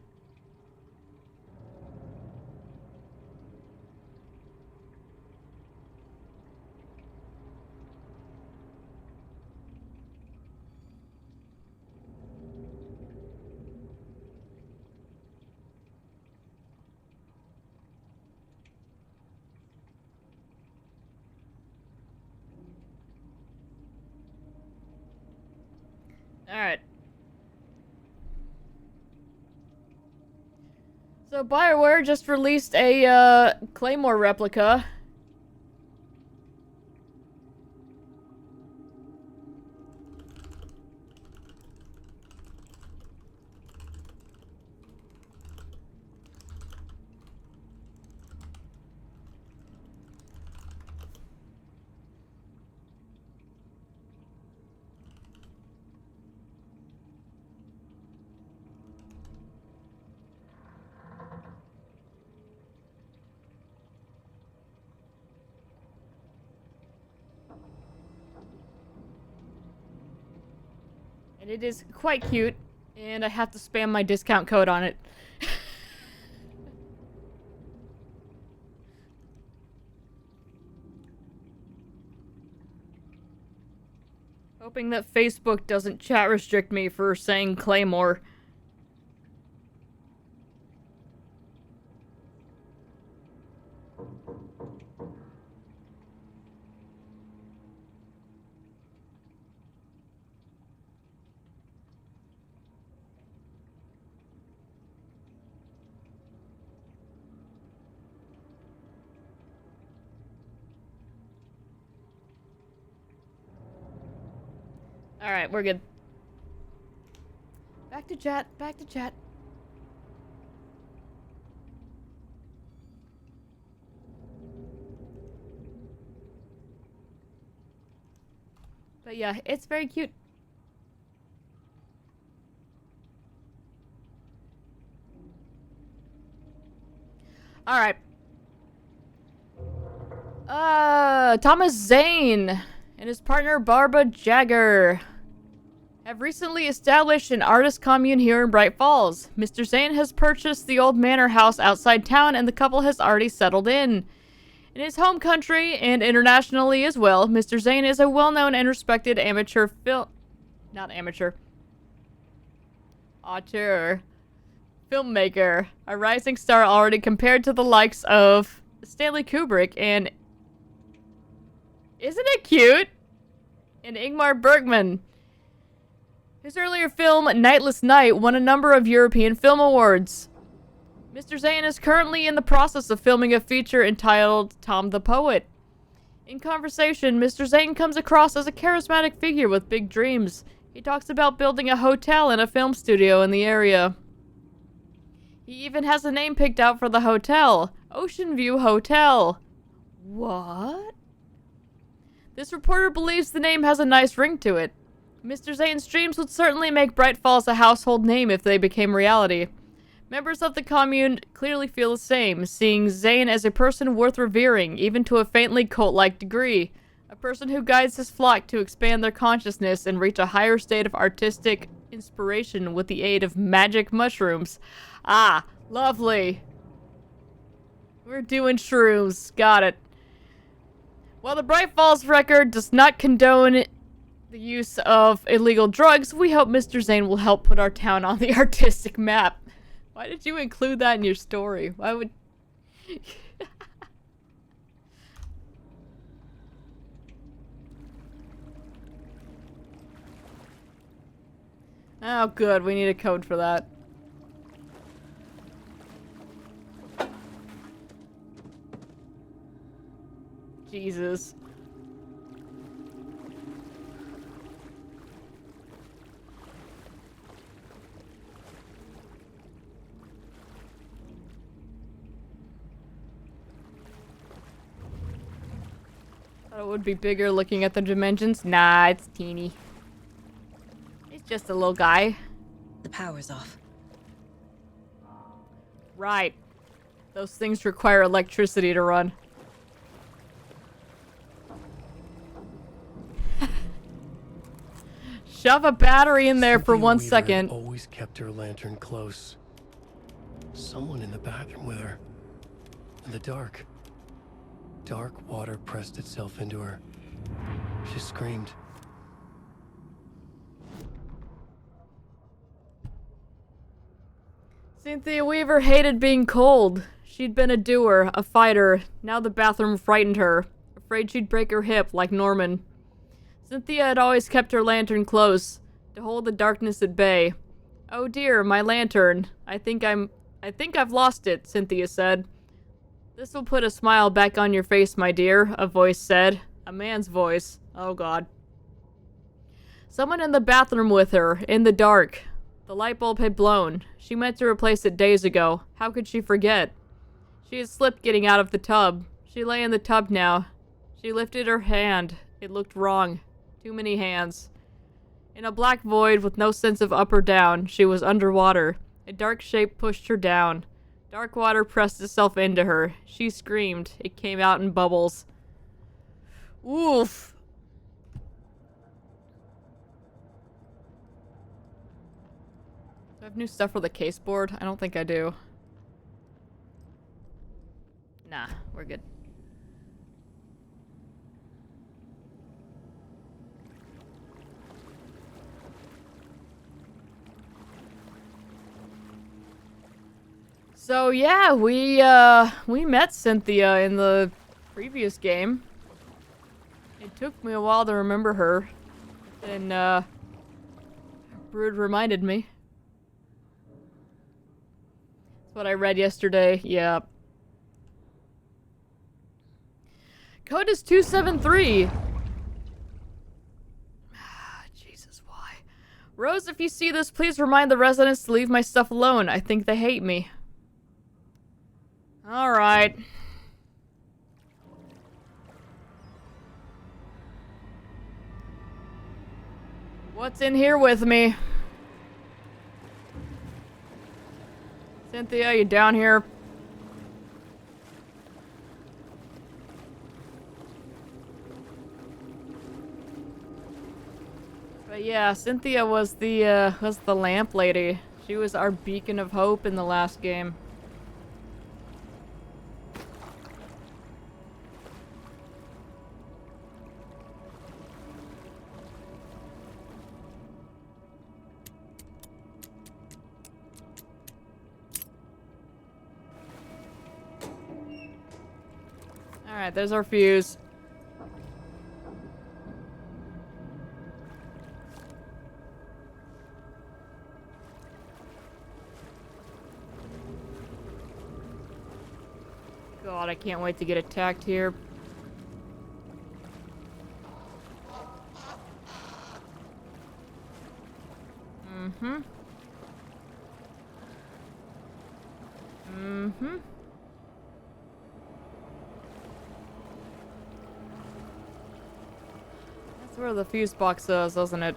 Alright. So BioWare just released a Claymore replica. And it is quite cute, and I have to spam my discount code on it. Hoping that Facebook doesn't chat restrict me for saying Claymore. Alright, we're good. Back to chat, back to chat. But yeah, it's very cute. Alright. Thomas Zane and his partner Barbara Jagger have recently established an artist commune here in Bright Falls. Mr. Zane has purchased the old manor house outside town, and the couple has already settled in. In his home country and internationally as well, Mr. Zane is a well-known and respected auteur Filmmaker. A rising star already compared to the likes of Stanley Kubrick and... Isn't it cute? And Ingmar Bergman. His earlier film, Nightless Night, won a number of European Film Awards. Mr. Zane is currently in the process of filming a feature entitled Tom the Poet. In conversation, Mr. Zane comes across as a charismatic figure with big dreams. He talks about building a hotel and a film studio in the area. He even has a name picked out for the hotel. Ocean View Hotel. What? This reporter believes the name has a nice ring to it. Mr. Zane's dreams would certainly make Bright Falls a household name if they became reality. Members of the commune clearly feel the same, seeing Zane as a person worth revering, even to a faintly cult-like degree. A person who guides his flock to expand their consciousness and reach a higher state of artistic inspiration with the aid of magic mushrooms. Ah, lovely. We're doing shrooms. Got it. While the Bright Falls record does not condone the use of illegal drugs, we hope Mr. Zane will help put our town on the artistic map. Why did you include that in your story? Why would... Oh, good. We need a code for that. Jesus. Thought it would be bigger looking at the dimensions. Nah, it's teeny. He's just a little guy.
The power's off.
Right. Those things require electricity to run. Shove a battery in there for
Cynthia
1
Weaver
second.
Always kept her lantern close. Someone in the bathroom with her. In the dark. Dark water pressed itself into her. She screamed.
Cynthia Weaver hated being cold. She'd been a doer, a fighter. Now the bathroom frightened her. Afraid she'd break her hip like Norman. Cynthia had always kept her lantern close, to hold the darkness at bay. Oh dear, my lantern. I think I've lost it, Cynthia said. This will put a smile back on your face, my dear, a voice said. A man's voice. Oh god. Someone in the bathroom with her, in the dark. The light bulb had blown. She meant to replace it days ago. How could she forget? She had slipped getting out of the tub. She lay in the tub now. She lifted her hand. It looked wrong. Too many hands. In a black void with no sense of up or down, she was underwater. A dark shape pushed her down. Dark water pressed itself into her. She screamed. It came out in bubbles. Oof. Do I have new stuff for the case board? I don't think I do. Nah, we're good. So yeah, we met Cynthia in the previous game. It took me a while to remember her. And Brood reminded me. That's what I read yesterday. Yeah. Code is 273. Jesus, why? Rose, if you see this, please remind the residents to leave my stuff alone. I think they hate me. Alright. What's in here with me? Cynthia, you down here? But yeah, Cynthia was the lamp lady. She was our beacon of hope in the last game. Alright, there's our fuse. God, I can't wait to get attacked here. Mm-hmm. Mm-hmm. That's where the fuse box is, isn't it?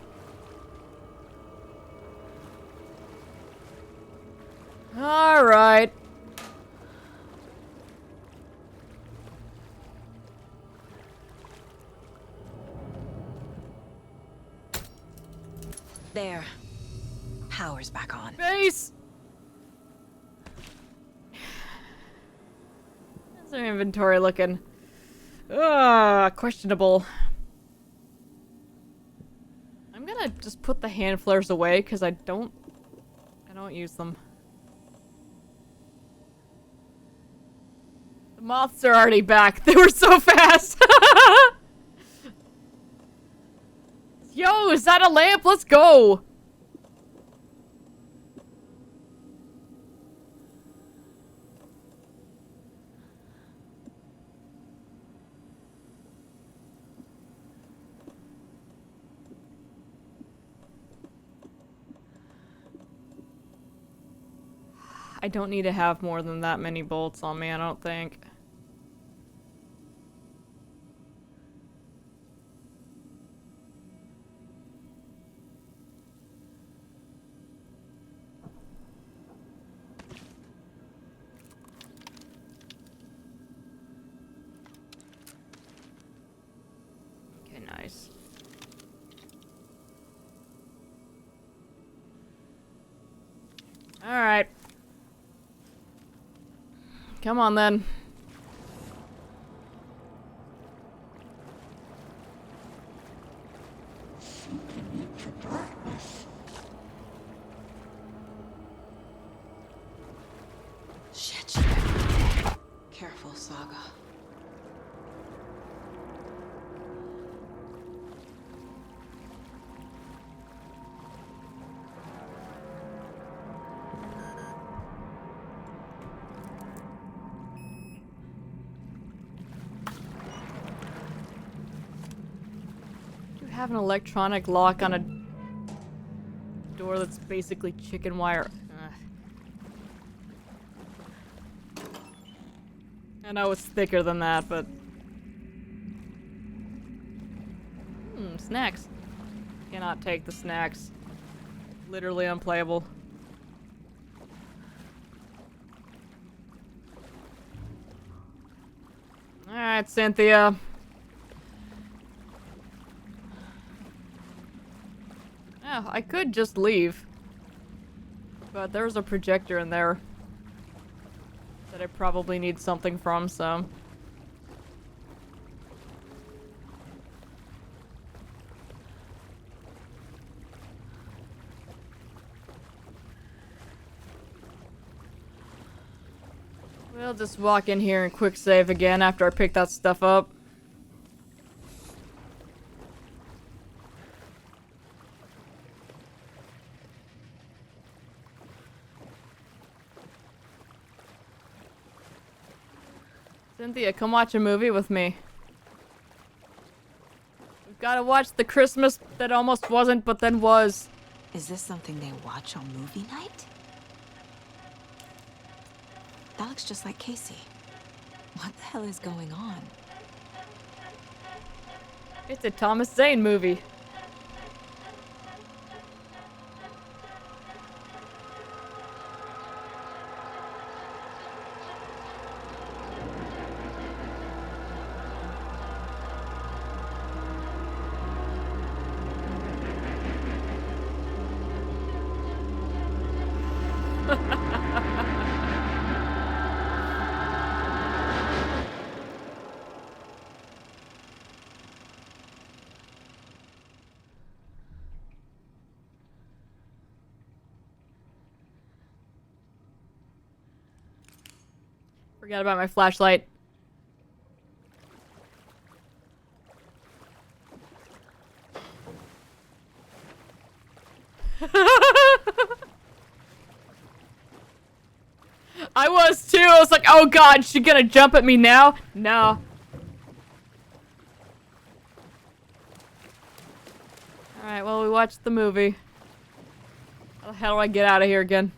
Alright.
There. Power's back on.
Base! How's our inventory looking? Questionable. I'm gonna just put the hand flares away because I don't use them. The moths are already back. They were so fast. Yo, is that a lamp? Let's go. I don't need to have more than that many bolts on me, I don't think. Okay, nice. All right. Come on, then.
Shit. Careful, Saga.
Have an electronic lock on a door that's basically chicken wire. Ugh. I know it's thicker than that, but... snacks. Cannot take the snacks. Literally unplayable. Alright, Cynthia. Yeah, I could just leave. But there's a projector in there that I probably need something from, so... We'll just walk in here and quick save again after I pick that stuff up. Cynthia, come watch a movie with me. We've gotta watch the Christmas that almost wasn't, but then was.
Is this something they watch on movie night? That looks just like Casey. What the hell is going on?
It's a Thomas Zane movie. Forgot about my flashlight. I was too. I was like, oh god, she gonna jump at me now? No. Alright, well, we watched the movie. How the hell do I get out of here again?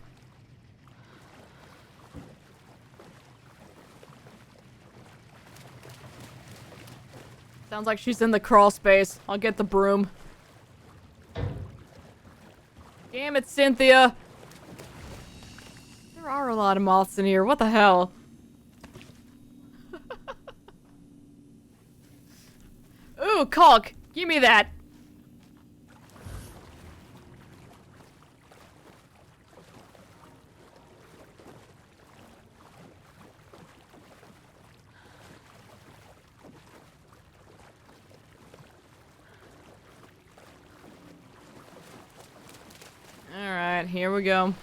Sounds like she's in the crawl space. I'll get the broom. Damn it, Cynthia! There are a lot of moths in here. What the hell? Ooh, caulk! Give me that! Alright, here we go.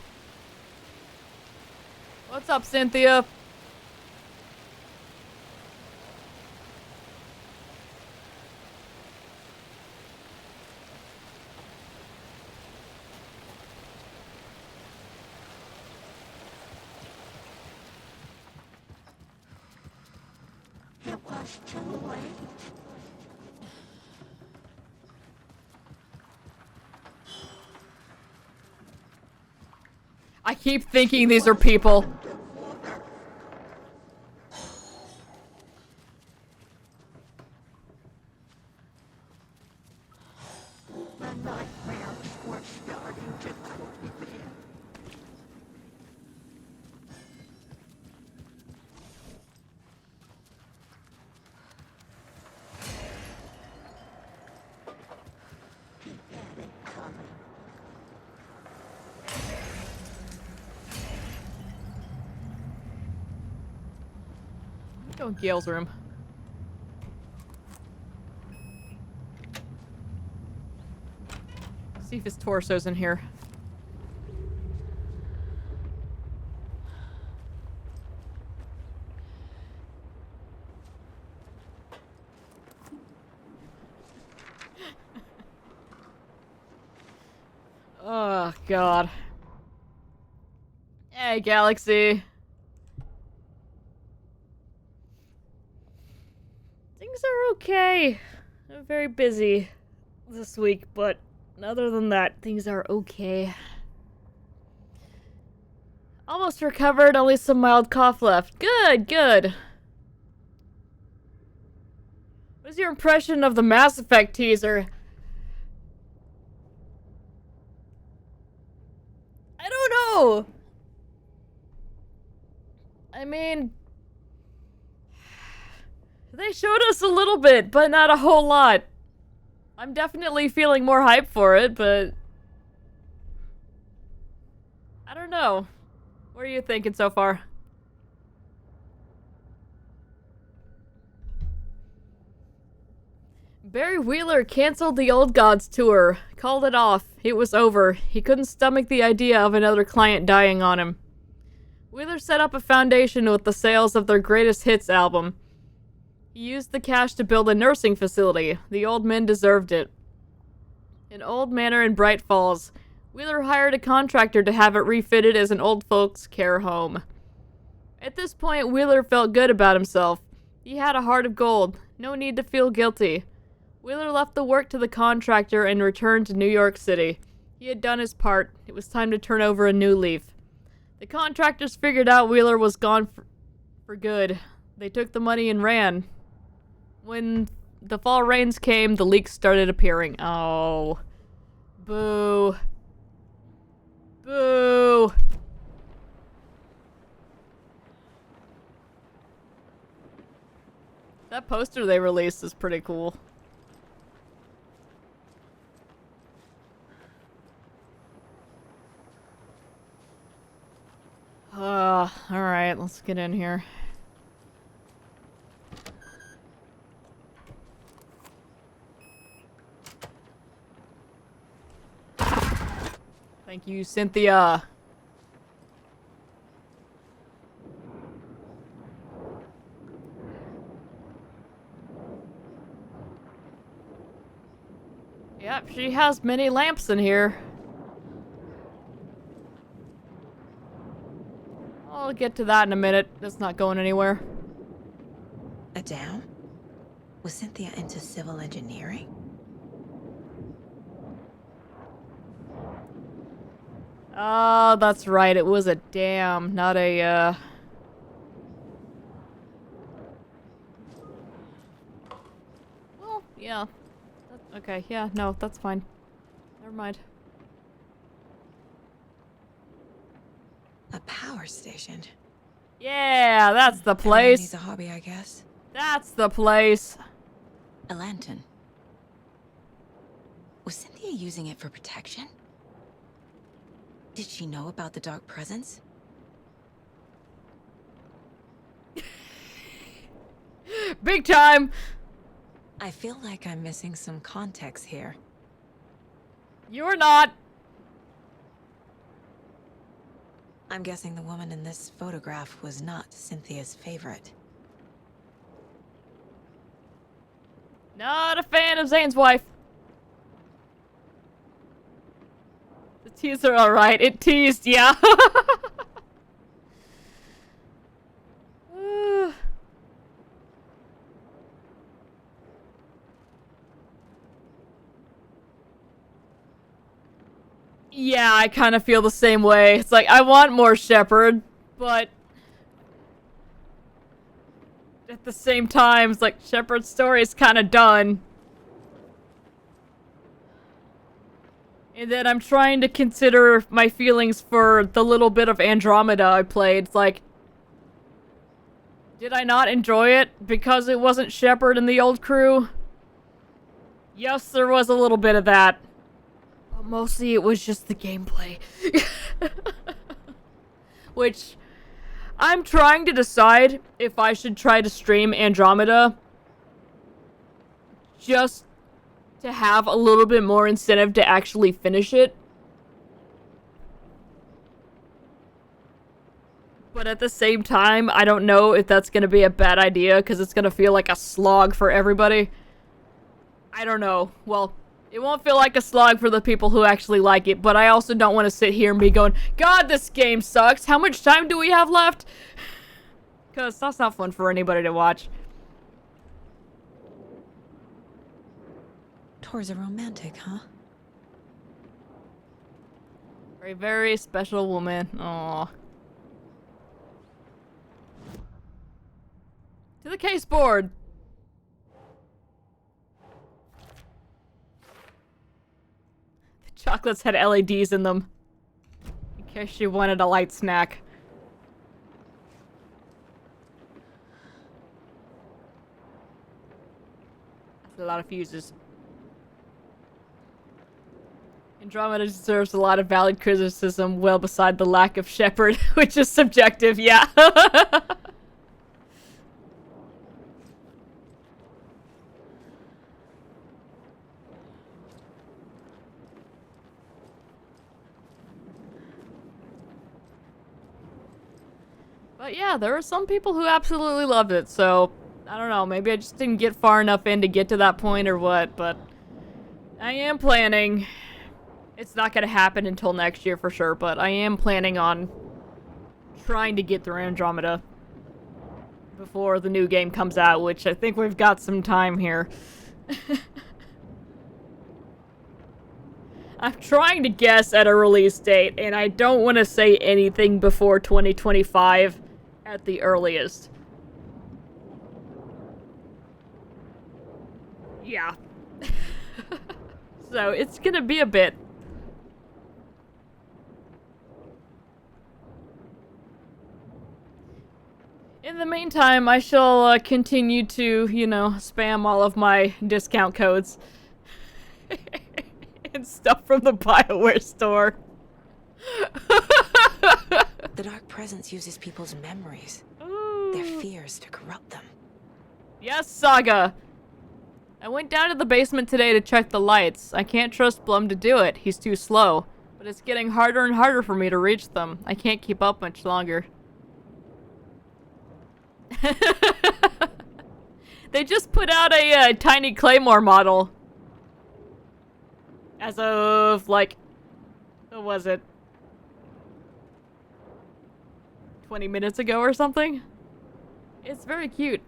What's up, Cynthia?
It was too late.
I keep thinking these are people.
The nightmares were starting to creep in. He had it coming.
Go in Gale's room. See if his torso's in here. Oh, God. Hey, Galaxy. Things are okay. I'm very busy this week, but other than that, things are okay. Almost recovered, only some mild cough left. Good, good. What's your impression of the Mass Effect teaser? I don't know. I mean, they showed us a little bit, but not a whole lot. I'm definitely feeling more hype for it, but I don't know. What are you thinking so far? Barry Wheeler canceled the Old Gods tour. Called it off. It was over. He couldn't stomach the idea of another client dying on him. Wheeler set up a foundation with the sales of their greatest hits album. He used the cash to build a nursing facility. The old men deserved it. An old manor in Bright Falls. Wheeler hired a contractor to have it refitted as an old folks' care home. At this point, Wheeler felt good about himself. He had a heart of gold. No need to feel guilty. Wheeler left the work to the contractor and returned to New York City. He had done his part. It was time to turn over a new leaf. The contractors figured out Wheeler was gone for good. They took the money and ran. When the fall rains came, the leaks started appearing. Oh. Boo. Boo. That poster they released is pretty cool. Alright, let's get in here. Thank you, Cynthia. Yep, she has many lamps in here. I'll get to that in a minute. That's not going anywhere.
A dam? Was Cynthia into civil engineering?
Oh, that's right. It was a dam, not a, Well, yeah. Okay, yeah, no, that's fine. Never mind.
A power station.
Yeah, that's the
Everyone
place.
needs a hobby, I guess.
That's the place.
A lantern. Was Cynthia using it for protection? Did she know about the dark presence?
Big time.
I feel like I'm missing some context here.
You're not.
I'm guessing the woman in this photograph was not Cynthia's favorite.
Not a fan of Zane's wife. The teaser, alright. It teased, yeah. Yeah, I kind of feel the same way. It's like, I want more Shepard, but at the same time, it's like, Shepard's story is kind of done. And then I'm trying to consider my feelings for the little bit of Andromeda I played. It's like, did I not enjoy it because it wasn't Shepard and the old crew? Yes, there was a little bit of that. But mostly it was just the gameplay. Which, I'm trying to decide if I should try to stream Andromeda. Just to have a little bit more incentive to actually finish it. But at the same time, I don't know if that's gonna be a bad idea, because it's gonna feel like a slog for everybody. I don't know. Well, it won't feel like a slog for the people who actually like it, but I also don't want to sit here and be going, God, this game sucks! How much time do we have left? Because that's not fun for anybody to watch.
Tor's a romantic, huh?
A very special woman. Aww. To the case board! The chocolates had LEDs in them. In case she wanted a light snack. That's a lot of fuses. Andromeda deserves a lot of valid criticism, well beside the lack of Shepard, which is subjective, yeah. But yeah, there are some people who absolutely loved it, so I don't know, maybe I just didn't get far enough in to get to that point or what, but I am planning. It's not gonna happen until next year for sure, but I am planning on trying to get through Andromeda before the new game comes out, which I think we've got some time here. I'm trying to guess at a release date, and I don't want to say anything before 2025 at the earliest. Yeah. So it's gonna be a bit. In the meantime, I shall continue to, you know, spam all of my discount codes. And stuff from the BioWare store.
The Dark Presence uses people's memories,
Ooh.
their fears to corrupt them.
Yes, Saga! I went down to the basement today to check the lights. I can't trust Blum to do it. He's too slow. But it's getting harder and harder for me to reach them. I can't keep up much longer. They just put out a tiny Claymore model. As of, like, what was it? 20 minutes ago or something. It's very cute.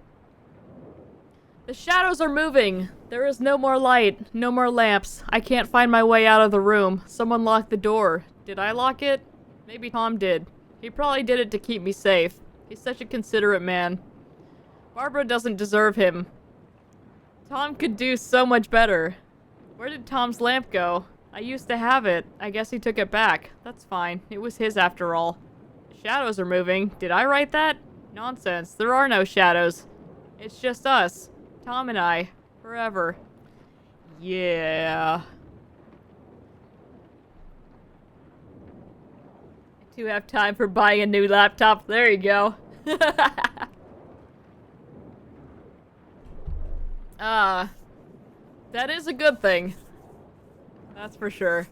The shadows are moving. There is no more light, no more lamps. I can't find my way out of the room. Someone locked the door. Did I lock it? Maybe Tom did. He probably did it to keep me safe. He's such a considerate man. Barbara doesn't deserve him. Tom could do so much better. Where did Tom's lamp go? I used to have it. I guess he took it back. That's fine. It was his after all. The shadows are moving. Did I write that? Nonsense. There are no shadows. It's just us. Tom and I. Forever. Yeah. I do have time for buying a new laptop. There you go. That is a good thing. That's for sure.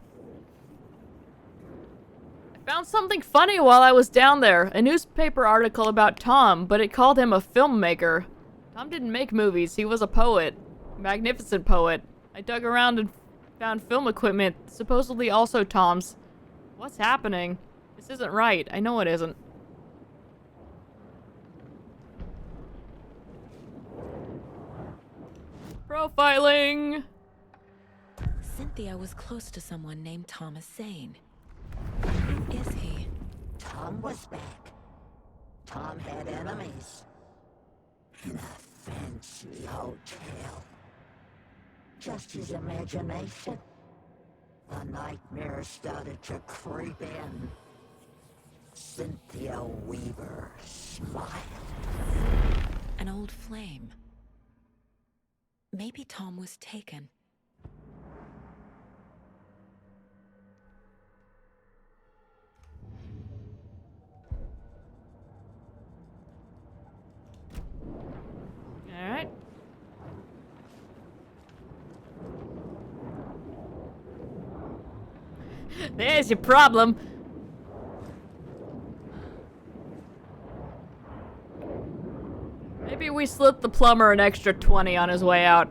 I found something funny while I was down there. A newspaper article about Tom, but it called him a filmmaker. Tom didn't make movies. He was a poet. A magnificent poet. I dug around and found film equipment, supposedly also Tom's. What's happening? This isn't right. I know it isn't. Profiling!
Cynthia was close to someone named Thomas Zane. Who is he?
Tom was back. Tom had enemies. In a fancy hotel. Just his imagination. The nightmare started to creep in. Cynthia Weaver smiled.
An old flame. Maybe Tom was taken.
Alright. There's your problem. Maybe we slipped the plumber an extra 20 on his way out.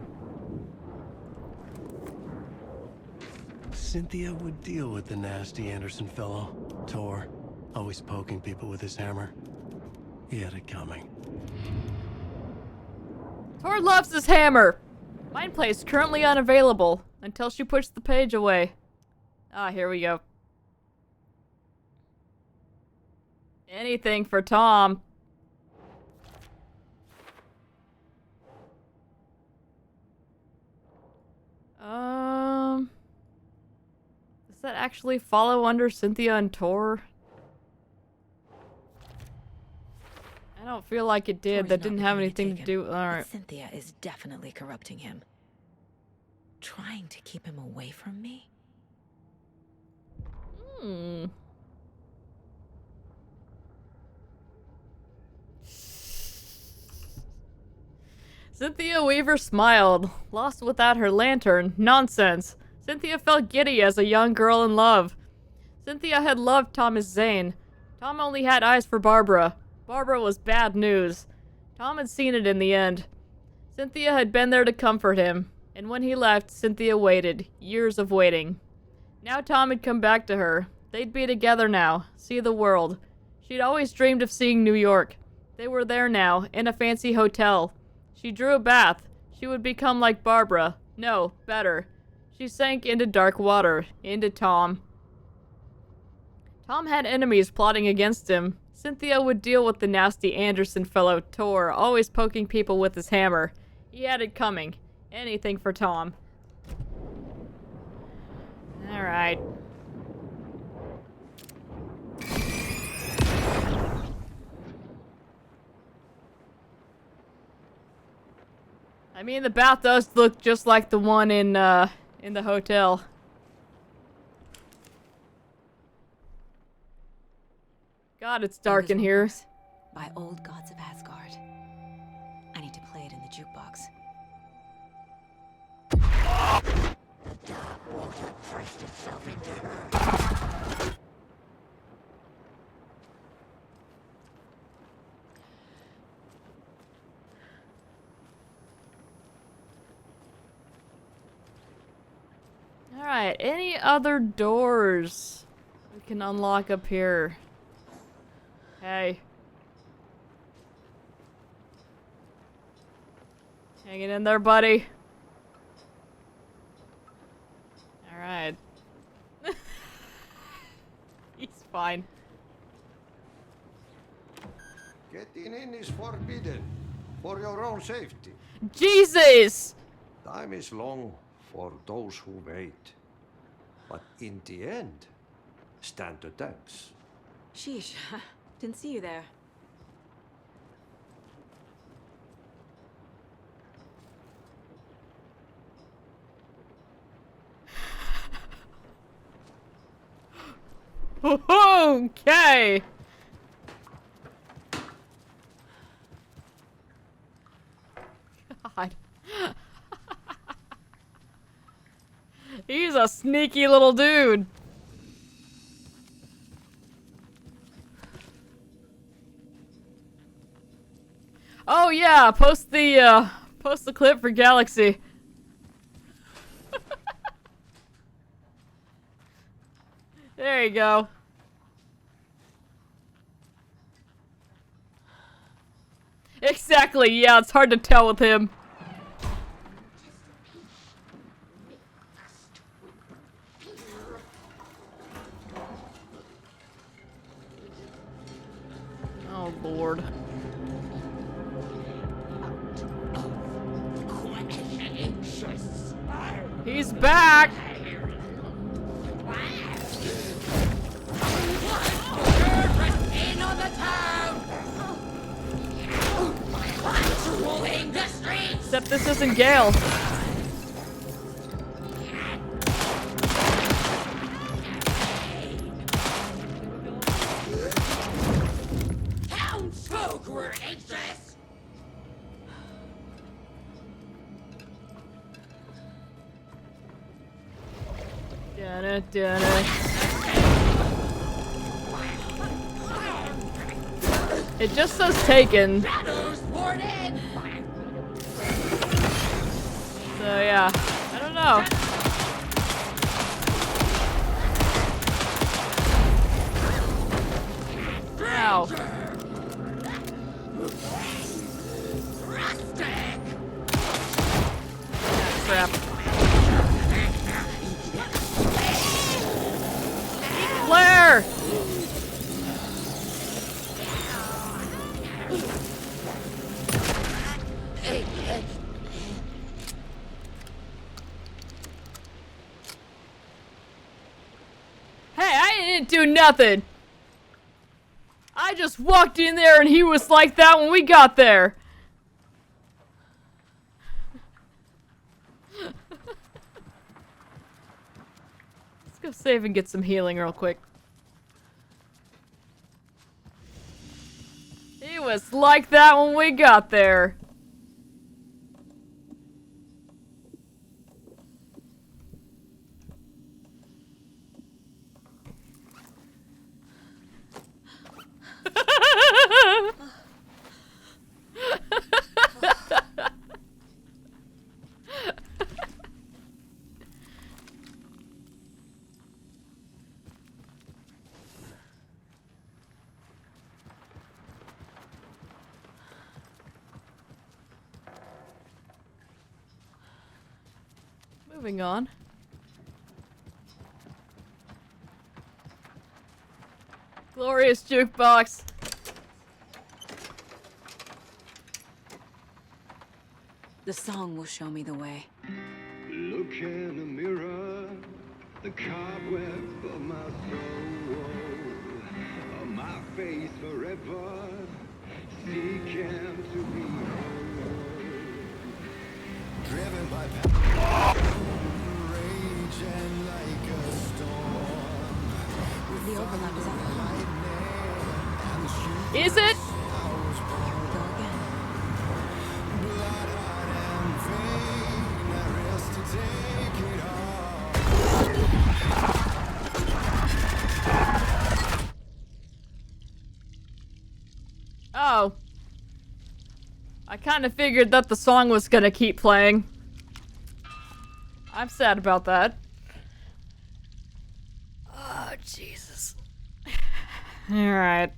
Cynthia would deal with the nasty Anderson fellow. Tor, always poking people with his hammer. He had it coming.
Tor loves his hammer. Mindplay is currently unavailable until she puts the page away. Ah, here we go. Anything for Tom. Does that actually follow under Cynthia and Tor? I don't feel like it did.
Tor's
That
not
didn't
the
have
one to
anything
take
to
him,
do.
but
Alright.
Cynthia is definitely corrupting him. Trying to keep him away from me?
Hmm. Cynthia Weaver smiled. Lost without her lantern. Nonsense. Cynthia felt giddy as a young girl in love. Cynthia had loved Thomas Zane. Tom only had eyes for Barbara. Barbara was bad news. Tom had seen it in the end. Cynthia had been there to comfort him. And when he left, Cynthia waited. Years of waiting. Now Tom had come back to her. They'd be together now. See the world. She'd always dreamed of seeing New York. They were there now, in a fancy hotel. She drew a bath. She would become like Barbara. No, better. She sank into dark water. Into Tom. Tom had enemies plotting against him. Cynthia would deal with the nasty Anderson fellow, Tor, always poking people with his hammer. He had it coming. Anything for Tom. Alright. I mean, the bath does look just like the one in the hotel. God, it's dark in here.
By Old Gods of Asgard. I need to play it in the jukebox.
The dark water pressed itself into her.
Alright, any other doors we can unlock up here? Hey. Hanging in there, buddy. Alright. He's fine.
Getting in is forbidden. For your own safety.
Jesus!
Time is long for those who wait. But in the end, stand the thanks.
Sheesh. Didn't see you there.
Okay! God. He's a sneaky little dude. Oh yeah, post the clip for Galaxy. There you go. Exactly, yeah, it's hard to tell with him. Oh, Lord. He's back! Except this isn't Gale.
Townsfolk were anxious.
It just says taken. So yeah, I don't know. Ow. Crap. Claire! Hey, I didn't do nothing. I just walked in there and he was like that when we got there. Let's go save and get some healing real quick. He was like that when we got there. Moving on. Glorious jukebox.
The song will show me the way.
Look in the mirror, the cobweb of my soul, of my face forever, seeking to be whole. Driven by raging like a storm.
The overlap is on.
Is it? Oh. I kind of figured that the song was gonna keep playing. I'm sad about that. Oh, Jesus. Alright.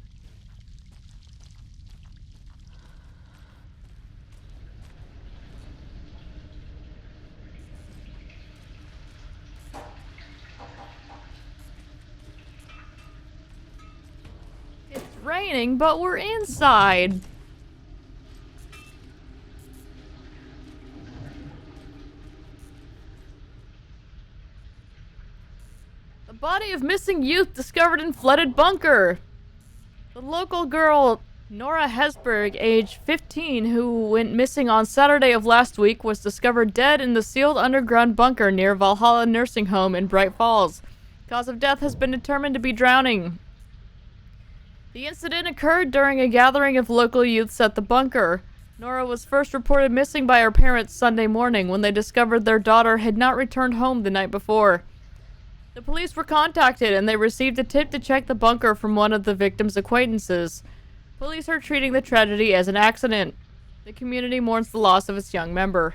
raining, but we're inside. The body of missing youth discovered in flooded bunker. The local girl, Nora Hesberg, age 15, who went missing on Saturday of last week, was discovered dead in the sealed underground bunker near Valhalla Nursing Home in Bright Falls. Cause of death has been determined to be drowning. The incident occurred during a gathering of local youths at the bunker. Nora was first reported missing by her parents Sunday morning when they discovered their daughter had not returned home the night before. The police were contacted and they received a tip to check the bunker from one of the victim's acquaintances. Police are treating the tragedy as an accident. The community mourns the loss of its young member.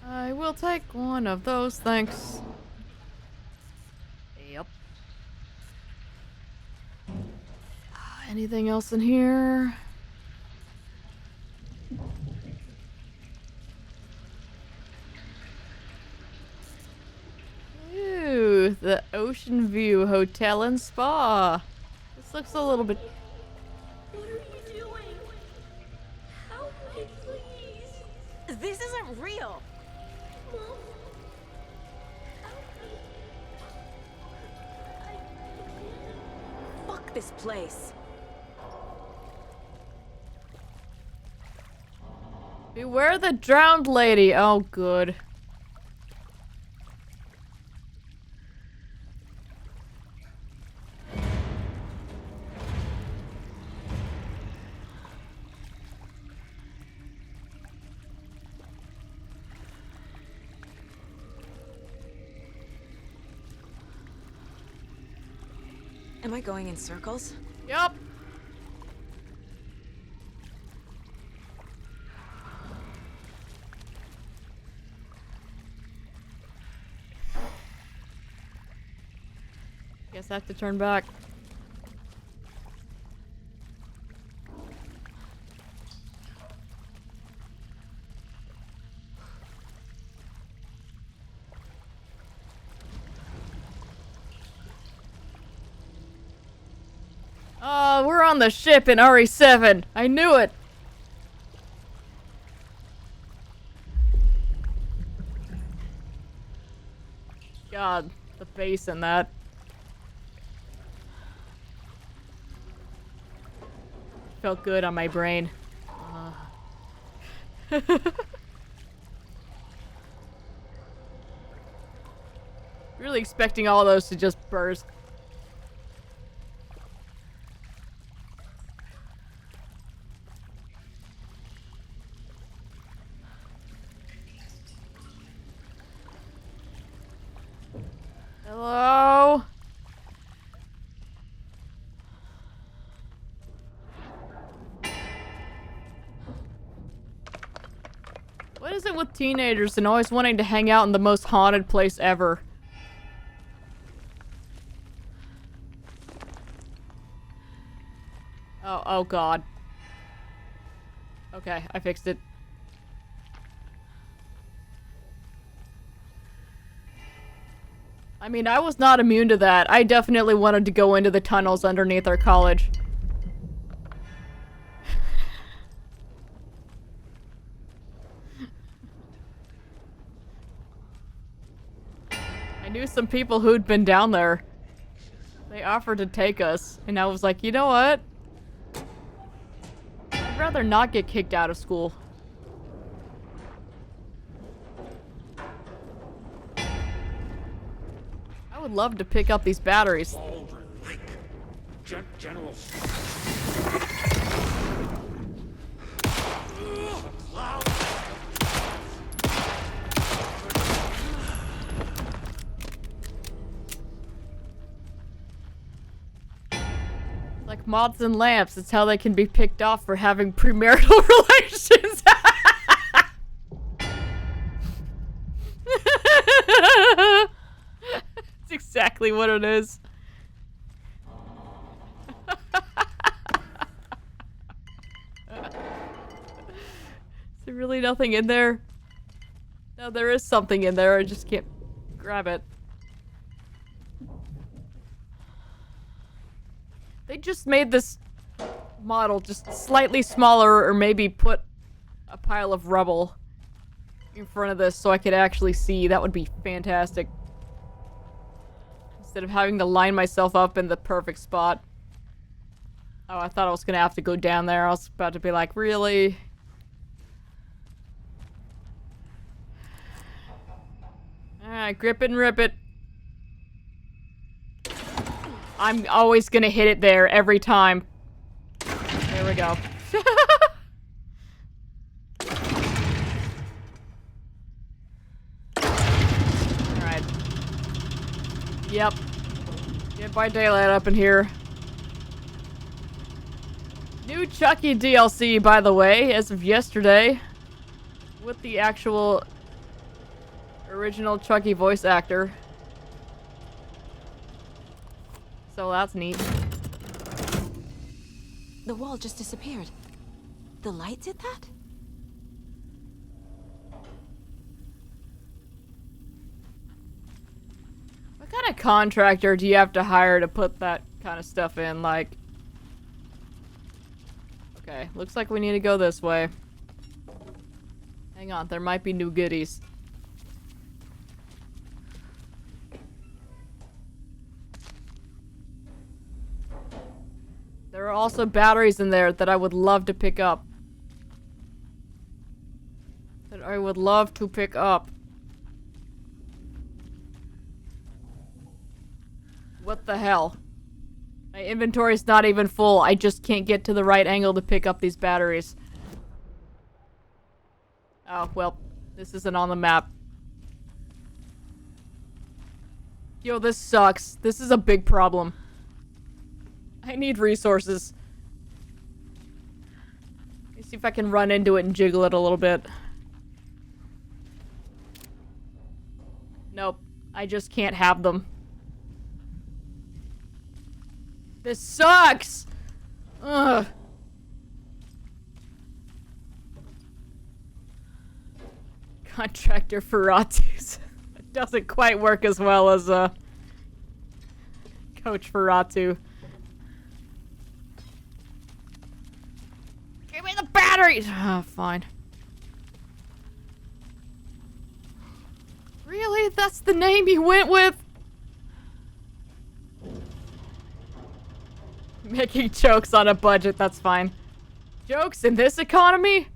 I will take one of those, thanks. Yep. Anything else in here? Ooh, the Ocean View Hotel and Spa. This looks a little bit...
What are you doing? Help me, please. This isn't real. Mom, help me. Fuck this place.
Beware the drowned lady. Oh, good.
Am I going in circles?
Yup. Guess I have to turn back. Oh, we're on the ship in RE7. I knew it. God, the bass in that. Felt good on my brain. Really expecting all those to just burst. Hello? What is it with teenagers and always wanting to hang out in the most haunted place ever? Oh god. Okay, I fixed it. I mean, I was not immune to that. I definitely wanted to go into the tunnels underneath our college. I knew some people who'd been down there. They offered to take us, and I was like, you know what? I'd rather not get kicked out of school. I would love to pick up these batteries.
General.
Like moths and lamps, it's how they can be picked off for having premarital relations. It's exactly what it is. Is there really nothing in there? No, there is something in there. I just can't grab it. They just made this model just slightly smaller, or maybe put a pile of rubble in front of this so I could actually see. That would be fantastic. Instead of having to line myself up in the perfect spot. Oh, I thought I was gonna have to go down there. I was about to be like, really? Alright, grip it and rip it. I'm always gonna hit it there every time. There we go. Alright. Yep. Get by daylight up in here. New Chucky DLC, by the way, as of yesterday. With the actual original Chucky voice actor. So that's neat.
The wall just disappeared. The light did that?
What kind of contractor do you have to hire to put that kind of stuff in? Like... Okay, looks like we need to go this way. Hang on, there might be new goodies. There are also batteries in there that I would love to pick up. That I would love to pick up. What the hell? My inventory's not even full. I just can't get to the right angle to pick up these batteries. Oh, well, this isn't on the map. Yo, this sucks. This is a big problem. I need resources. Let me see if I can run into it and jiggle it a little bit. Nope. I just can't have them. This sucks! Ugh. Contractor Ferratu's. It doesn't quite work as well as, Coach Ferratu. Give me the batteries! Oh, fine. Really? That's the name you went with? Making jokes on a budget, that's fine. Jokes in this economy?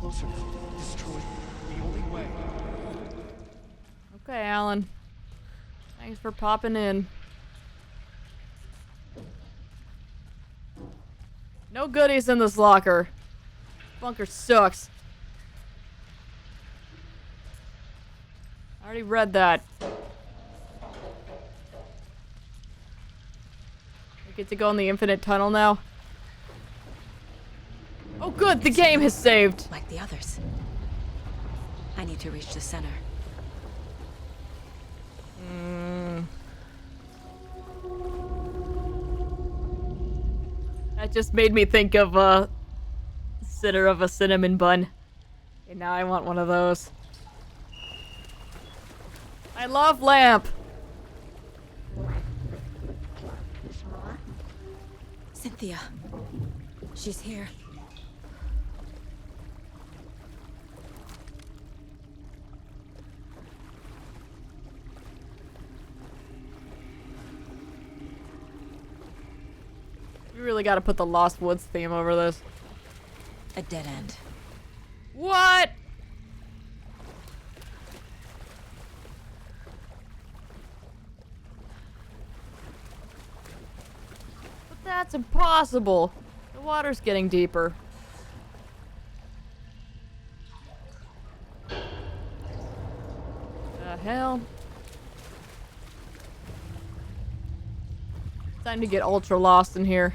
Closer now. Destroy the only way.
Okay, Alan. Thanks for popping in. No goodies in this locker. Bunker sucks. I already read that. I get to go in the infinite tunnel now. Oh good, the game has saved.
Like the others. I need to reach the center.
That just made me think of center of a cinnamon bun. And now I want one of those. I love lamp.
Cynthia. She's here.
We really gotta put the Lost Woods theme over this.
A dead end.
What? But that's impossible. The water's getting deeper. The hell? Time to get ultra lost in here.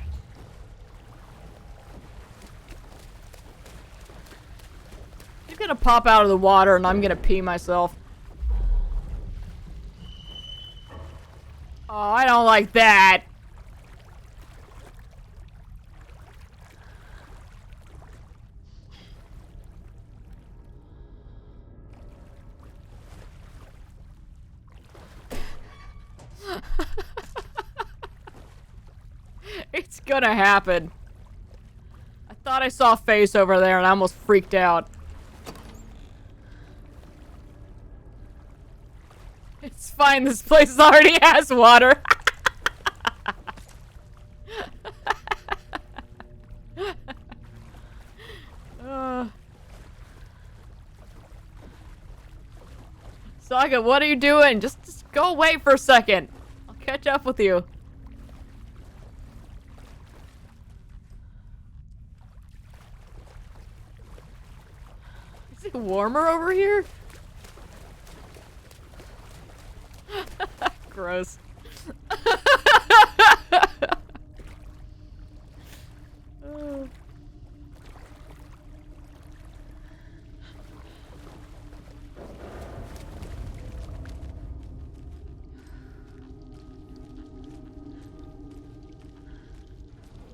He's gonna pop out of the water and I'm gonna pee myself. Oh, I don't like that. gonna happen. I thought I saw a face over there and I almost freaked out. It's fine, this place already has water. Saga, what are you doing? Just go away for a second. I'll catch up with you. Is it warmer over here? Gross.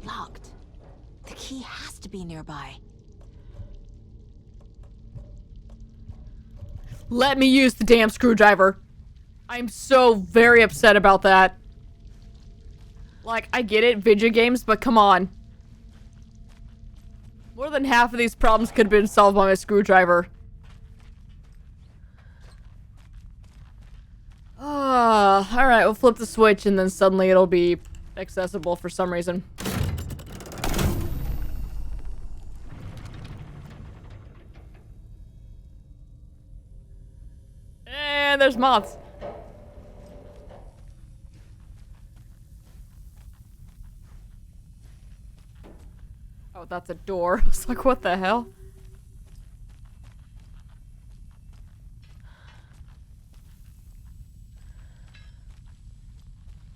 Locked. The key has to be nearby.
Let me use the damn screwdriver. I'm so very upset about that. Like, I get it, video games, but come on. More than half of these problems could have been solved by my screwdriver. Alright, we'll flip the switch and then suddenly it'll be accessible for some reason. And there's moths. Oh, that's a door. I was like, what the hell?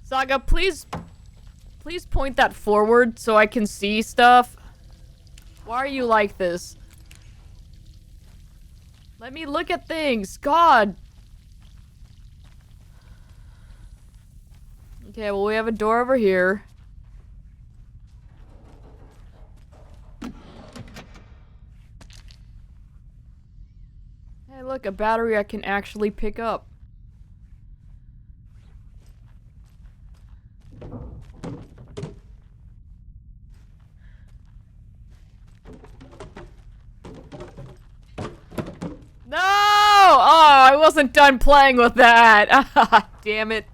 Saga, please point that forward so I can see stuff. Why are you like this? Let me look at things. God. Okay, well, we have a door over here. Hey, look, a battery I can actually pick up. No! Oh, I wasn't done playing with that. Ah, damn it.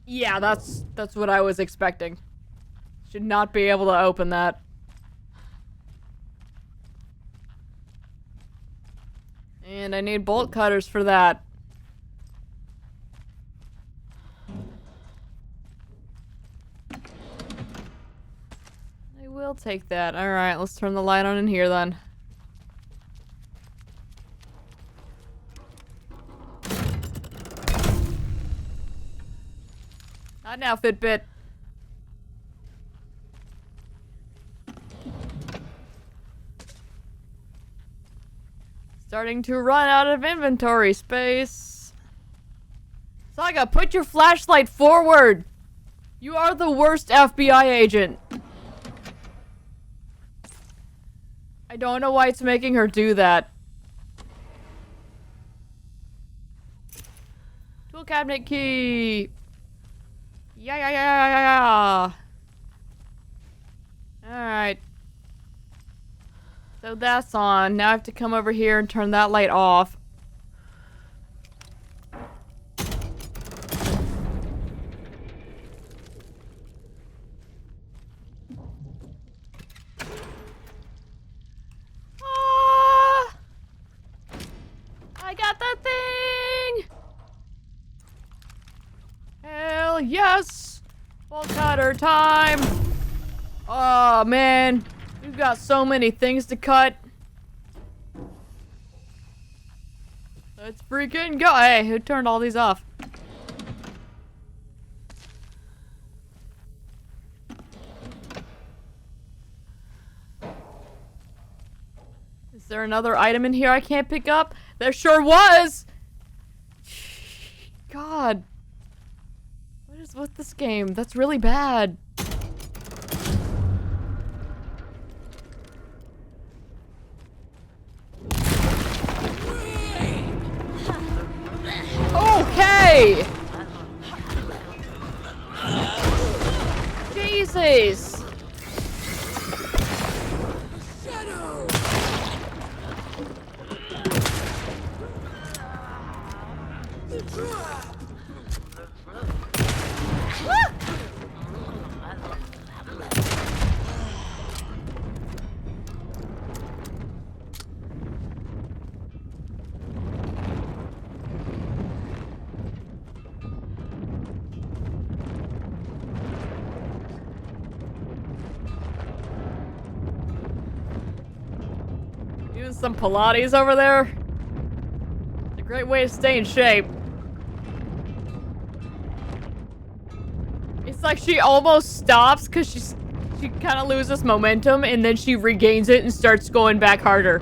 Yeah, that's what I was expecting. Should not be able to open that. And I need bolt cutters for that. I will take that. Alright, let's turn the light on in here then. Not now, Fitbit. Starting to run out of inventory space. Saga, put your flashlight forward! You are the worst FBI agent. I don't know why it's making her do that. Tool cabinet key! Yeah. Alright. So that's on. Now I have to come over here and turn that light off. Ah! I got that thing! Hell yes! Bolt cutter time! Oh man, we've got so many things to cut. Let's freaking go! Hey, who turned all these off? Is there another item in here I can't pick up? There sure was! God. What is with this game? That's really bad. Okay! Getting some Pilates over there. It's a great way to stay in shape. It's like she almost stops because she kind of loses momentum and then she regains it and starts going back harder.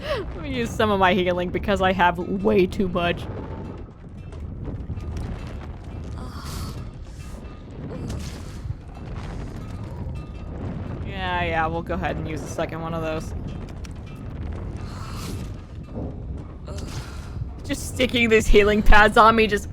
Let me use some of my healing because I have way too much. Yeah, we'll go ahead and use the second one of those. Just sticking these healing pads on me, just...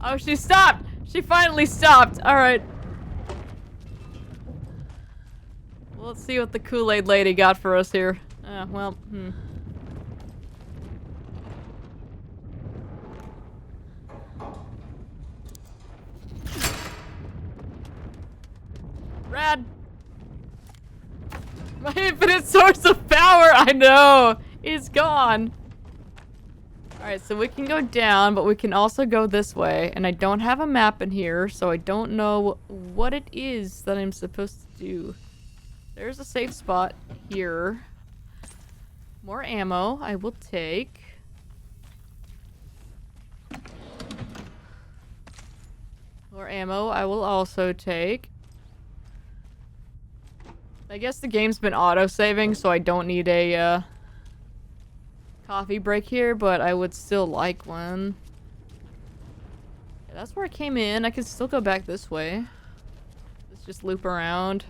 Oh, she stopped! She finally stopped! Alright. Well, let's see what the Kool-Aid lady got for us here. Rad! My infinite source of power, I know! Is gone. Alright, so we can go down, but we can also go this way. And I don't have a map in here, so I don't know what it is that I'm supposed to do. There's a safe spot here. More ammo, I will take. More ammo, I will also take. I guess the game's been auto-saving, so I don't need a, coffee break here, but I would still like one. Yeah, that's where I came in. I can still go back this way. Let's just loop around.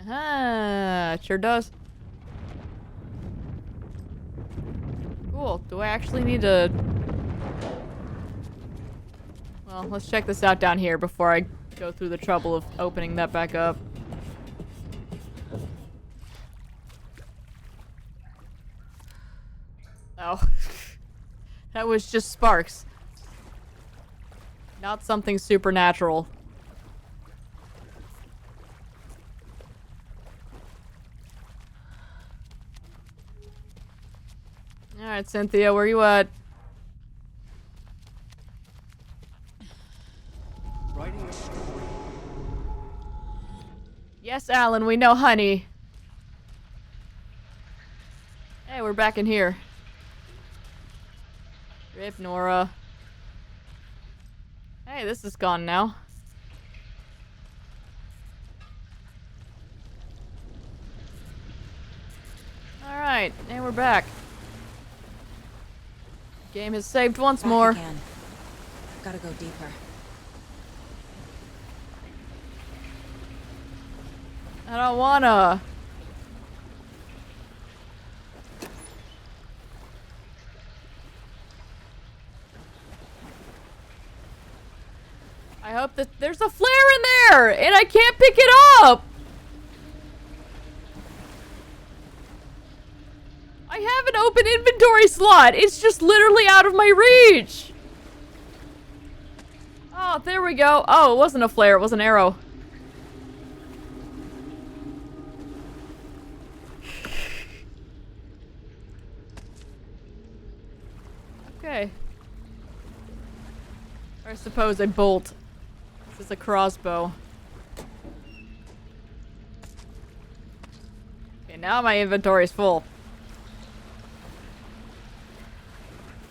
Aha! It sure does. Cool. Do I actually need to... Well, let's check this out down here before I go through the trouble of opening that back up. Oh. That was just sparks. Not something supernatural. Alright, Cynthia, where you at?
Writing a story.
Yes, Alan, we know, honey. Hey, we're back in here. Rip, Nora. Hey, this is gone now. Alright, and we're back. Game has saved once
Back
more.
Again. Gotta go deeper.
I don't wanna. I hope that there's a flare in there and I can't pick it up. I have an open inventory slot. It's just literally out of my reach. Oh, there we go. Oh, it wasn't a flare. It was an arrow. Okay. Or I suppose a bolt. This is a crossbow. Okay, now my inventory's full.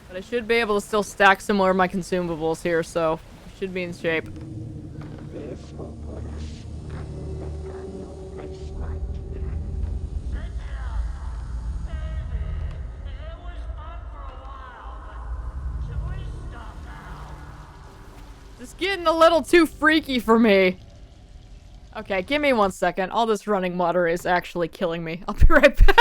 But I should be able to still stack some more of my consumables here, so I should be in shape. It's getting a little too freaky for me. Okay, give me 1 second. All this running water is actually killing me. I'll be right back.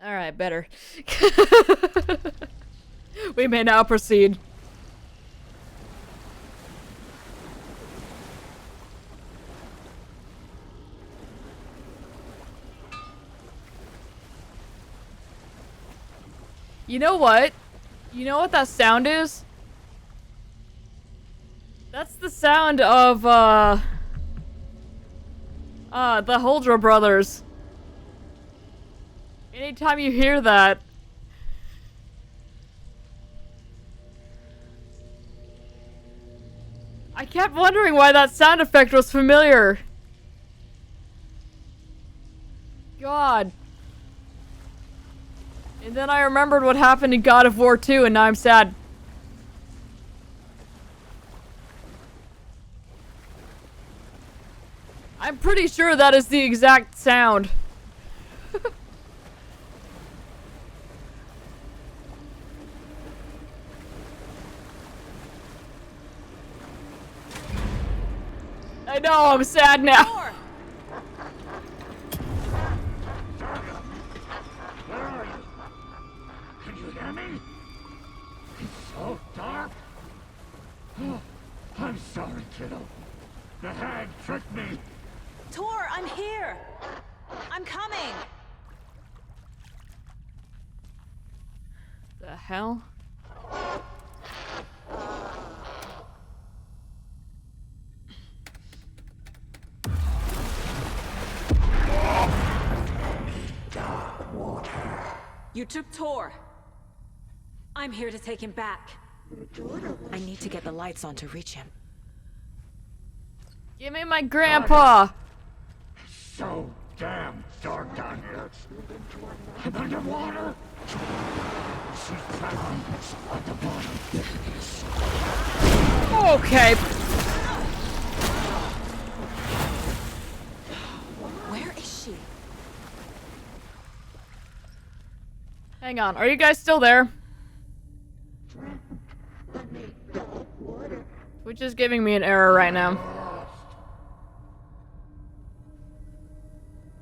Alright, better. We may now proceed. You know what? You know what that sound is? That's the sound of, the Holdra brothers. Anytime you hear that. I kept wondering why that sound effect was familiar. God. And then I remembered what happened in God of War 2, and now I'm sad. I'm pretty sure that is the exact sound. I know, I'm sad now.
Can you hear me? It's so dark. Oh, I'm sorry, kiddo. The hag tricked me.
Tor, I'm here! I'm coming!
The hell?
You took Tor. I'm here to take him back.
I need to get the lights on to reach him.
Give me my grandpa!
So damn dark down here. I'm underwater. She's trapped at the bottom.
Okay.
Where is she?
Hang on, are you guys still there? Which is giving me an error right now.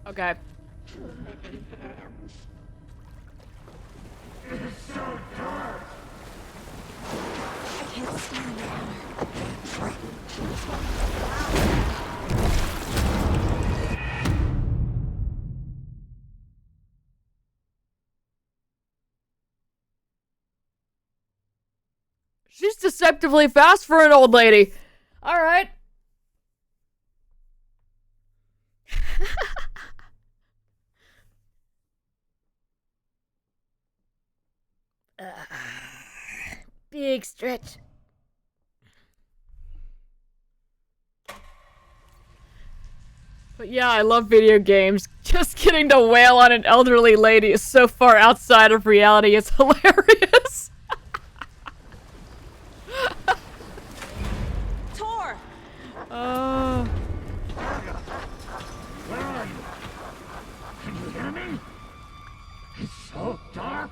Okay.
It's so dark.
I can't stand the water.
She's deceptively fast for an old lady. Alright. Big stretch. But yeah, I love video games. Just getting to wail on an elderly lady is so far outside of reality, it's hilarious.
Tor!
Where are you? Can you hear me? It's so dark.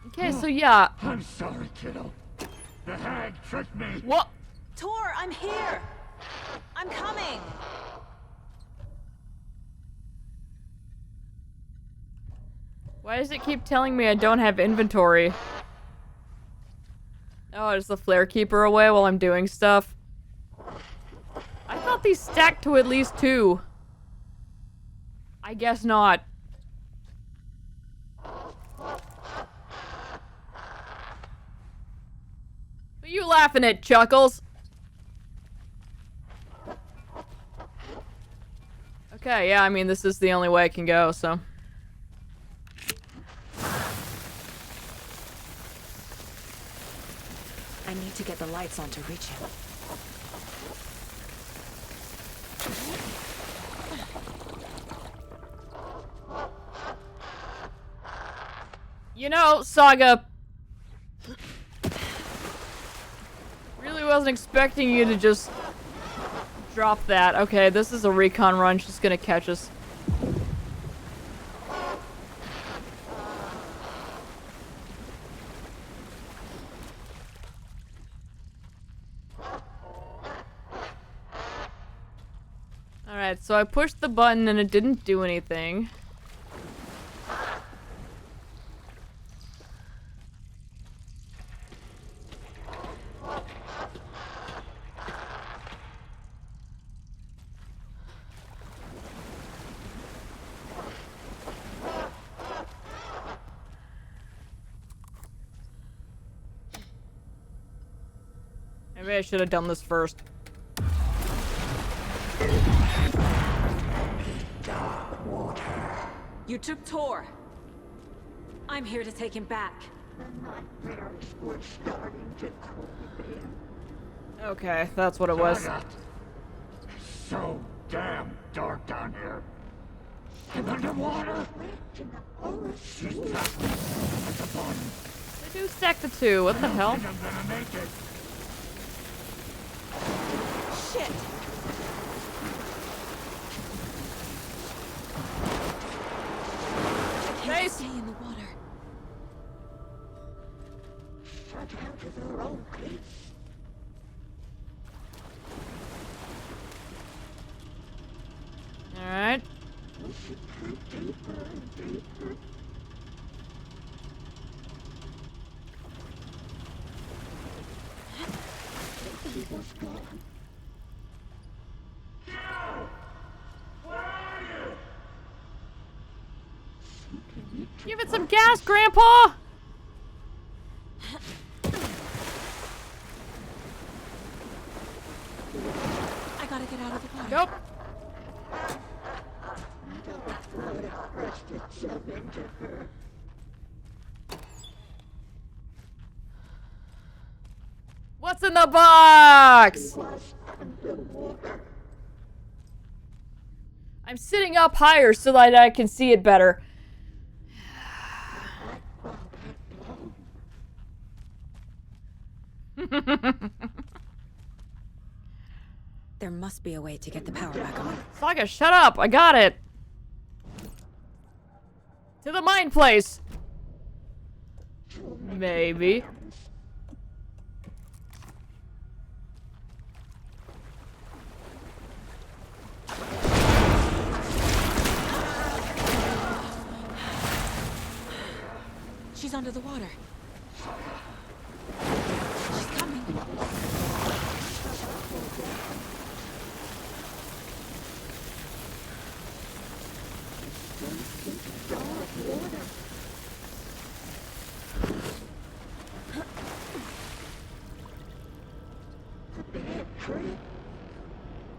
Okay, so yeah.
I'm sorry, kiddo. The hag tricked me.
What?
Tor, I'm here! I'm coming!
Why does it keep telling me I don't have inventory? Oh, is the flare keeper away while I'm doing stuff? I thought these stacked to at least 2. I guess not. What are you laughing at, Chuckles? Okay, yeah, I mean, this is the only way I can go, so...
I need to get the lights on to reach him.
You know, Saga... Really wasn't expecting you to just... drop that. Okay, this is a recon run. She's gonna catch us. Alright, so I pushed the button and it didn't do anything. Maybe I should have done this first.
You took Tor. I'm here to take him back.
Okay, that's what it was.
So damn dark down here. And underwater.
They do stack the two. What the hell?
I'm gonna make it.
Shit! I can't stay in the water.
Alright. Give it some gas, Grandpa!
I gotta get out of the water.
Nope. What's in the box? I'm sitting up higher so that I can see it better.
There must be a way to get the power back on.
Saga, shut up! I got it! To the mine place! Maybe.
She's under the water. She's coming.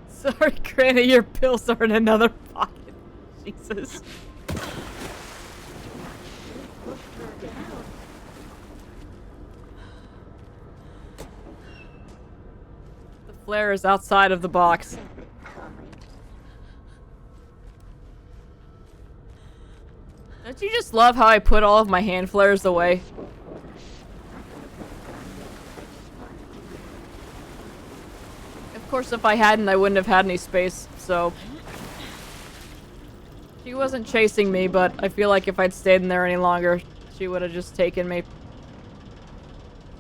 Sorry, Granny, your pills are in another pocket. Jesus. The flare is outside of the box. Don't you just love how I put all of my hand flares away? Of course, if I hadn't, I wouldn't have had any space, so... She wasn't chasing me, but I feel like if I'd stayed in there any longer, she would have just taken me.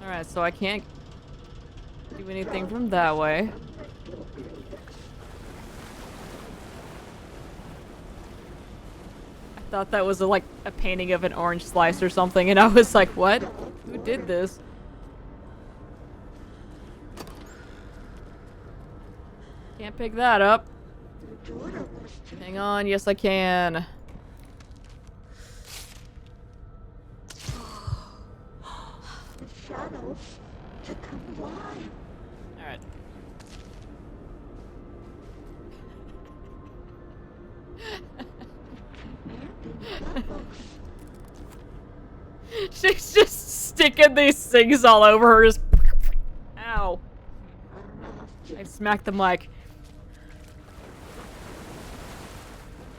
Alright, so I can't do anything from that way. I thought that was like a painting of an orange slice or something, and I was like, what? Who did this? Can't pick that up. Hang on, yes I can. Alright. She's just sticking these things all over her. Just ow. I smacked the mic.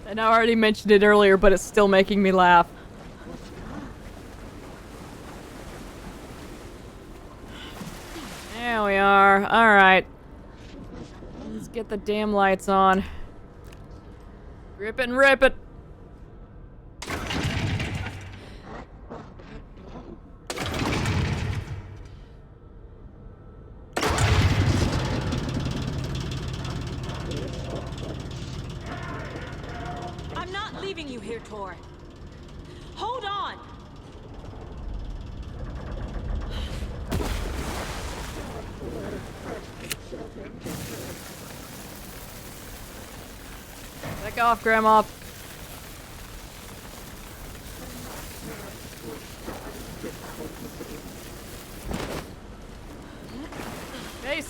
And I already mentioned it earlier, but it's still making me laugh. There we are. Alright. Let's get the damn lights on. Rip it and rip it.
I'm not leaving you here, Tor. Hold on!
Back off, Grandma. Okay,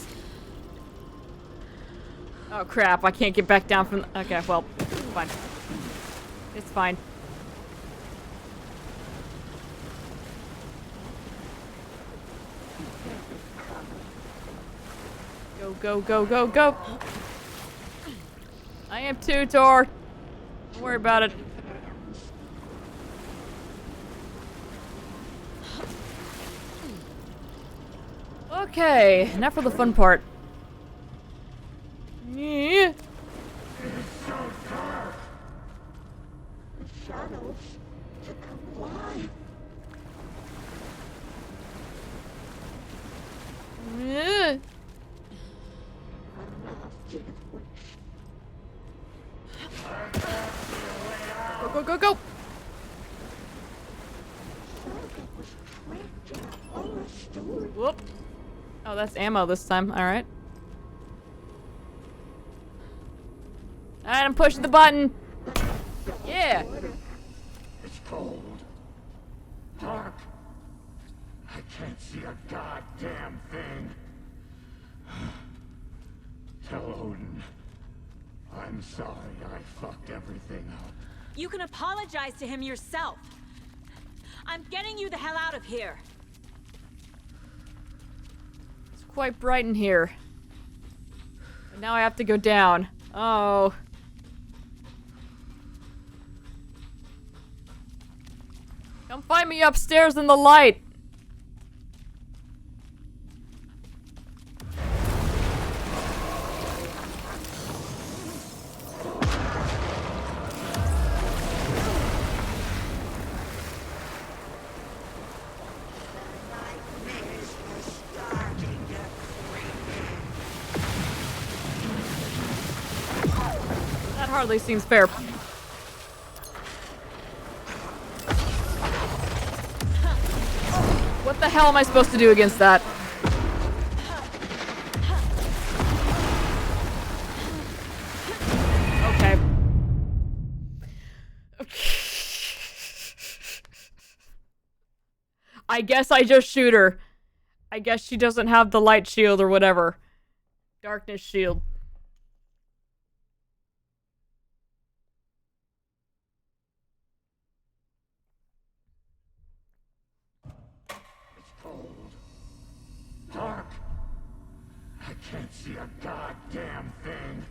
Oh crap, I can't get back down from... Okay, well, it's fine. It's fine. Go, go, go, go, go! I am too, Tor! Don't worry about it. Okay, now for the fun part. Yeah.
Shadows to comply.
Yeah. Go, go, go, go! Whoop. Oh, that's ammo this time. Alright. Alright, I'm pushing the button. Yeah.
It's cold. Dark. I can't see a goddamn thing. Tell Odin. I'm sorry I fucked everything up.
You can apologize to him yourself. I'm getting you the hell out of here.
It's quite bright in here. But now I have to go down. Oh. Come find me upstairs in the light. That hardly seems fair. What the hell am I supposed to do against that? Okay. I guess I just shoot her. I guess she doesn't have the light shield or whatever. Darkness shield.
Dark. I can't see a goddamn thing.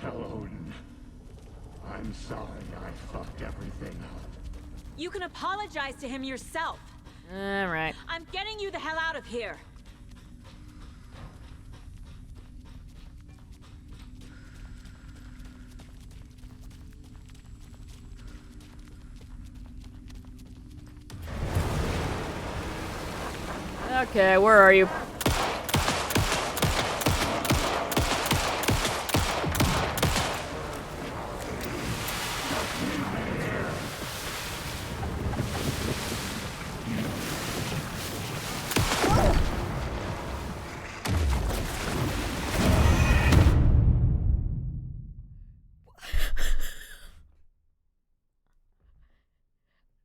Tell Odin. I'm sorry I fucked everything up.
You can apologize to him yourself.
Alright.
I'm getting you the hell out of here.
Okay, where are you?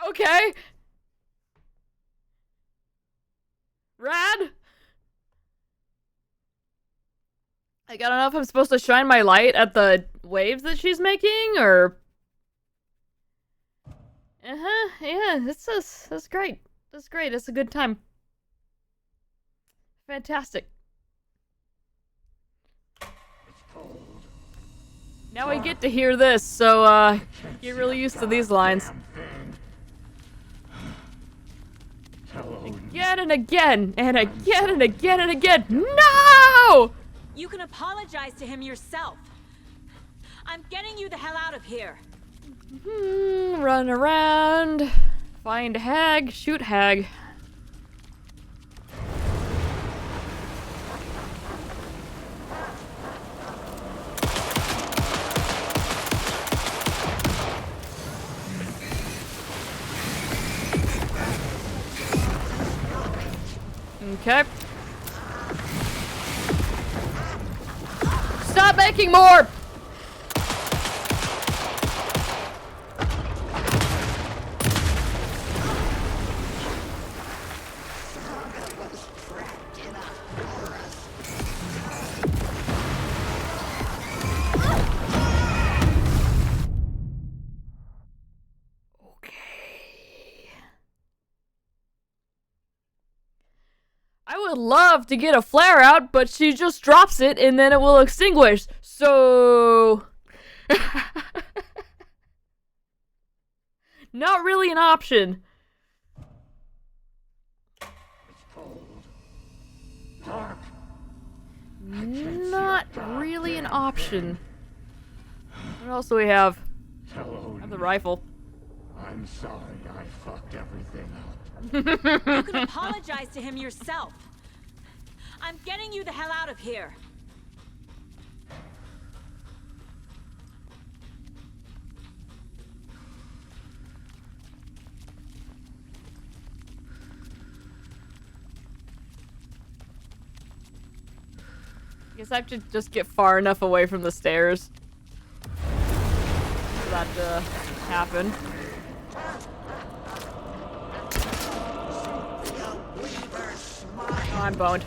Okay. Rad? Like, I don't know if I'm supposed to shine my light at the waves that she's making, or... Uh-huh, yeah, that's great. That's great, it's a good time. Fantastic. Now I get to hear this, so, get really used to these lines. Again and again, and again and again and again. No!
You can apologize to him yourself. I'm getting you the hell out of here.
Run around. Find Hag. Shoot Hag. Okay. Stop making more! would love to get a flare out, but she just drops it and then it will extinguish. So... not really an option. Not really an option. What else do we have? I have the rifle.
I'm sorry I fucked everything up.
You can apologize to him yourself. I'm getting you the hell out of here.
Guess I have to just get far enough away from the stairs for that to happen. Oh, I'm boned.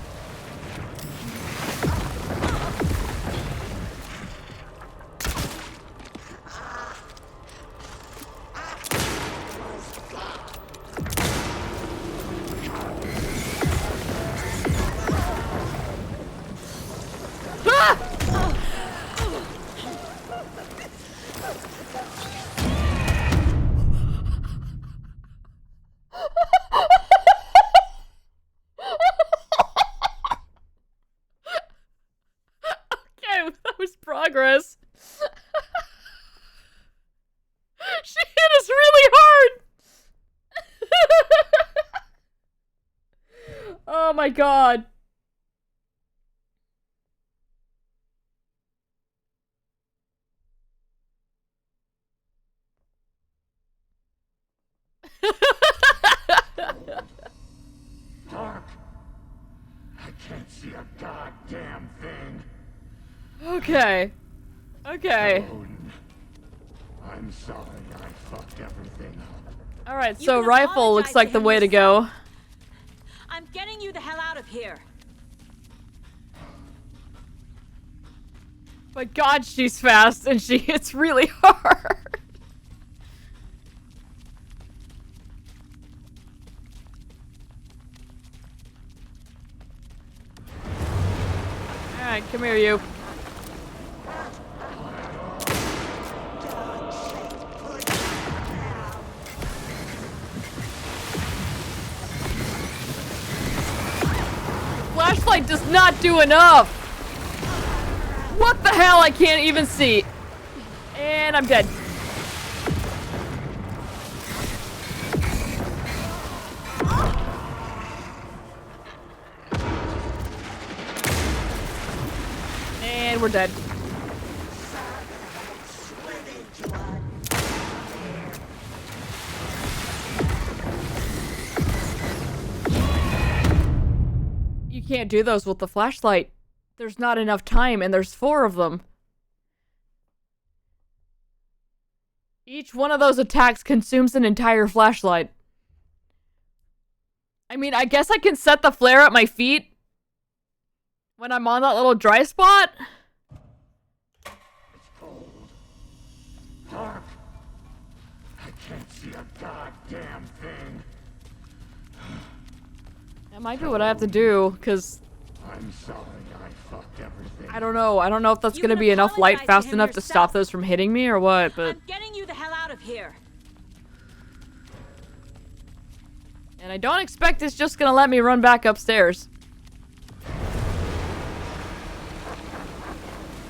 Progress. She hit us really hard. Oh my god.
Dark. I can't see a goddamn thing.
Okay. Okay.
Odin, I'm sorry I fucked everything up.
Alright,
You
so
can
rifle
apologize
looks like
to
the
him
way to
yourself.
go.
I'm getting you the hell out of here.
But god, she's fast and she hits really hard. Alright, come here, you. Flashlight does not do enough! What the hell? I can't even see. And I'm dead. And we're dead. You can't do those with the flashlight. There's not enough time, and there's 4 of them. Each one of those attacks consumes an entire flashlight. I mean, I guess I can set the flare at my feet when I'm on that little dry spot.
It's cold. Dark. I can't see a goddamn thing.
That might be what I have to do, because
I'm sorry I fucked everything.
I don't know. I don't know if that's
You
gonna
can
be enough light
apologize to
fast
him
enough to
yourself.
stop those from hitting me or what, but...
I'm getting you the hell out of here.
And I don't expect it's just gonna let me run back upstairs.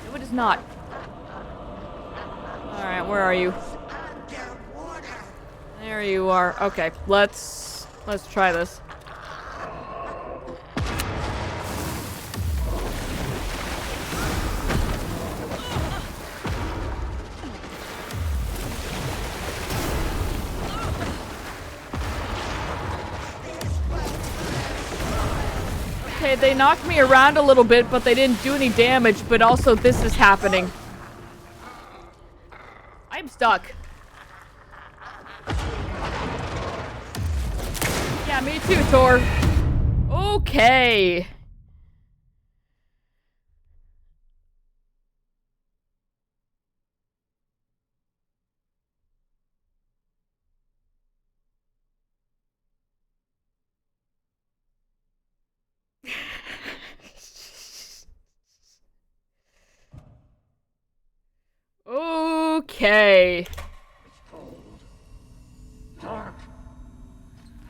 No, it is not. Alright, where are you? There you are. Okay, let's try this. Okay, they knocked me around a little bit, but they didn't do any damage, but also this is happening. I'm stuck. Yeah, me too, Tor. Okay. Okay.
It's cold. Dark.